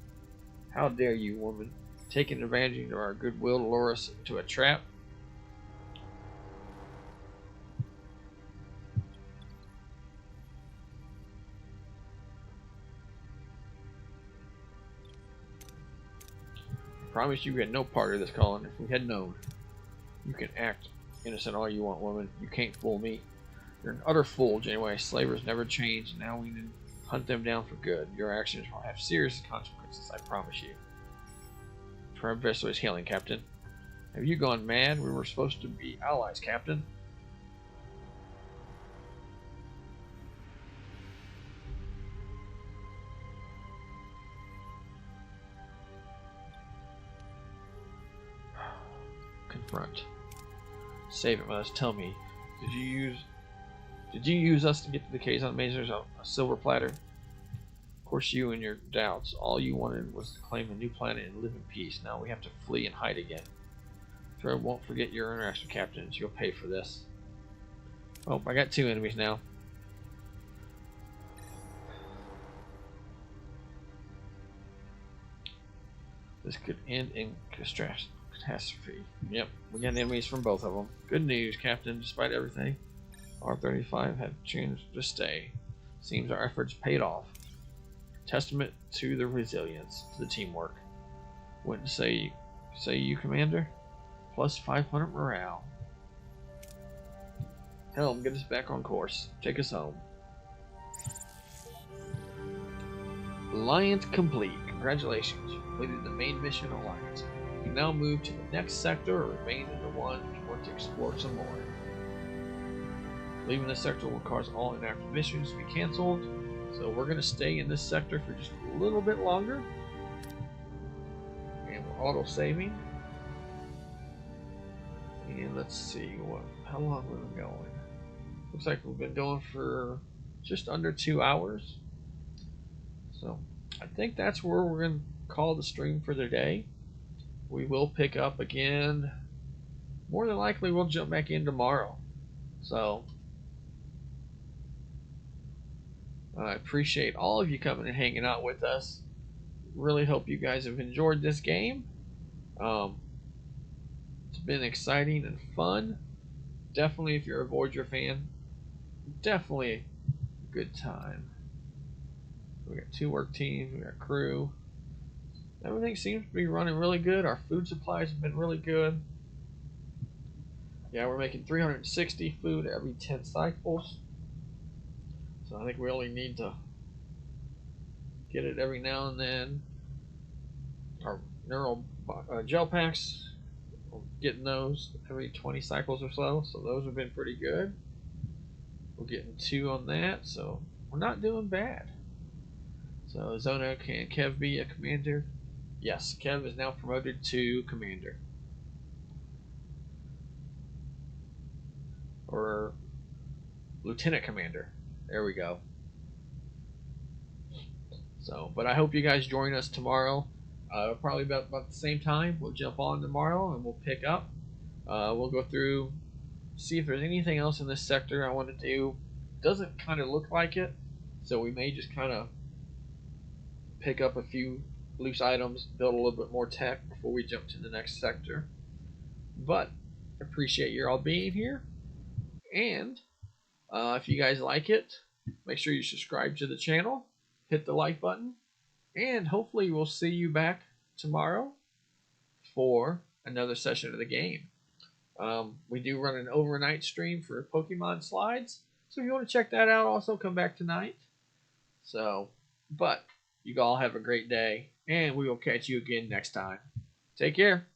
[SPEAKER 1] How dare you, woman, taking advantage of our goodwill to lure us into a trap? I promise you had no part of this, Colin. If we had known. You can act innocent all you want, woman. You can't fool me. You're an utter fool, Janeway. Slavers never change. Now we need to hunt them down for good. Your actions will have serious consequences, I promise you. Trib vessel is hailing, Captain. Have you gone mad? We were supposed to be allies, Captain. Confront. Save it, Must. Tell me, did you use us to get to the Kazon Mazers on a silver platter? Of course, you and your doubts. All you wanted was to claim a new planet and live in peace. Now we have to flee and hide again. Trib won't forget your interaction with captains. You'll pay for this. Oh, I got two enemies now. This could end in catastrophe. Yep, we got enemies from both of them. Good news, Captain. Despite everything, R35 have changed to stay. Seems our efforts paid off. Testament to the resilience, to the teamwork. Wouldn't say you, Commander? Plus 500 morale. Helm, get us back on course. Take us home. Alliance complete. Congratulations. You completed the main mission Alliance. You now move to the next sector or remain in the one if you want to explore some more. Leaving this sector will cause all inactive missions to be cancelled, so we're going to stay in this sector for just a little bit longer. And we're auto-saving. And let's see, how long have we been going? Looks like we've been going for just under 2 hours. So I think that's where we're going to call the stream for the day. We will pick up again. More than likely, we'll jump back in tomorrow. So I appreciate all of you coming and hanging out with us. Really hope you guys have enjoyed this game. It's been exciting and fun. Definitely, if you're a Voyager fan, definitely a good time. We got 2 work teams, we got crew. Everything seems to be running really good. Our food supplies have been really good. Yeah, we're making 360 food every 10 cycles. So I think we only need to get it every now and then. Our neural gel packs, we're getting those every 20 cycles or so. So those have been pretty good. We're getting 2 on that, so we're not doing bad. So Zona, can Kev be a commander? Yes, Kev is now promoted to commander. Or lieutenant commander. There we go. So, but I hope you guys join us tomorrow. Probably about the same time. We'll jump on tomorrow and we'll pick up. We'll go through, see if there's anything else in this sector I want to do. Doesn't kind of look like it, so we may just kind of pick up a few loose items, build a little bit more tech before we jump to the next sector. But appreciate you all being here, and if you guys like it, make sure you subscribe to the channel, hit the like button, and hopefully we'll see you back tomorrow for another session of the game. We do run an overnight stream for Pokemon slides, so if you want to check that out, also come back tonight. So, but you all have a great day, and we will catch you again next time. Take care.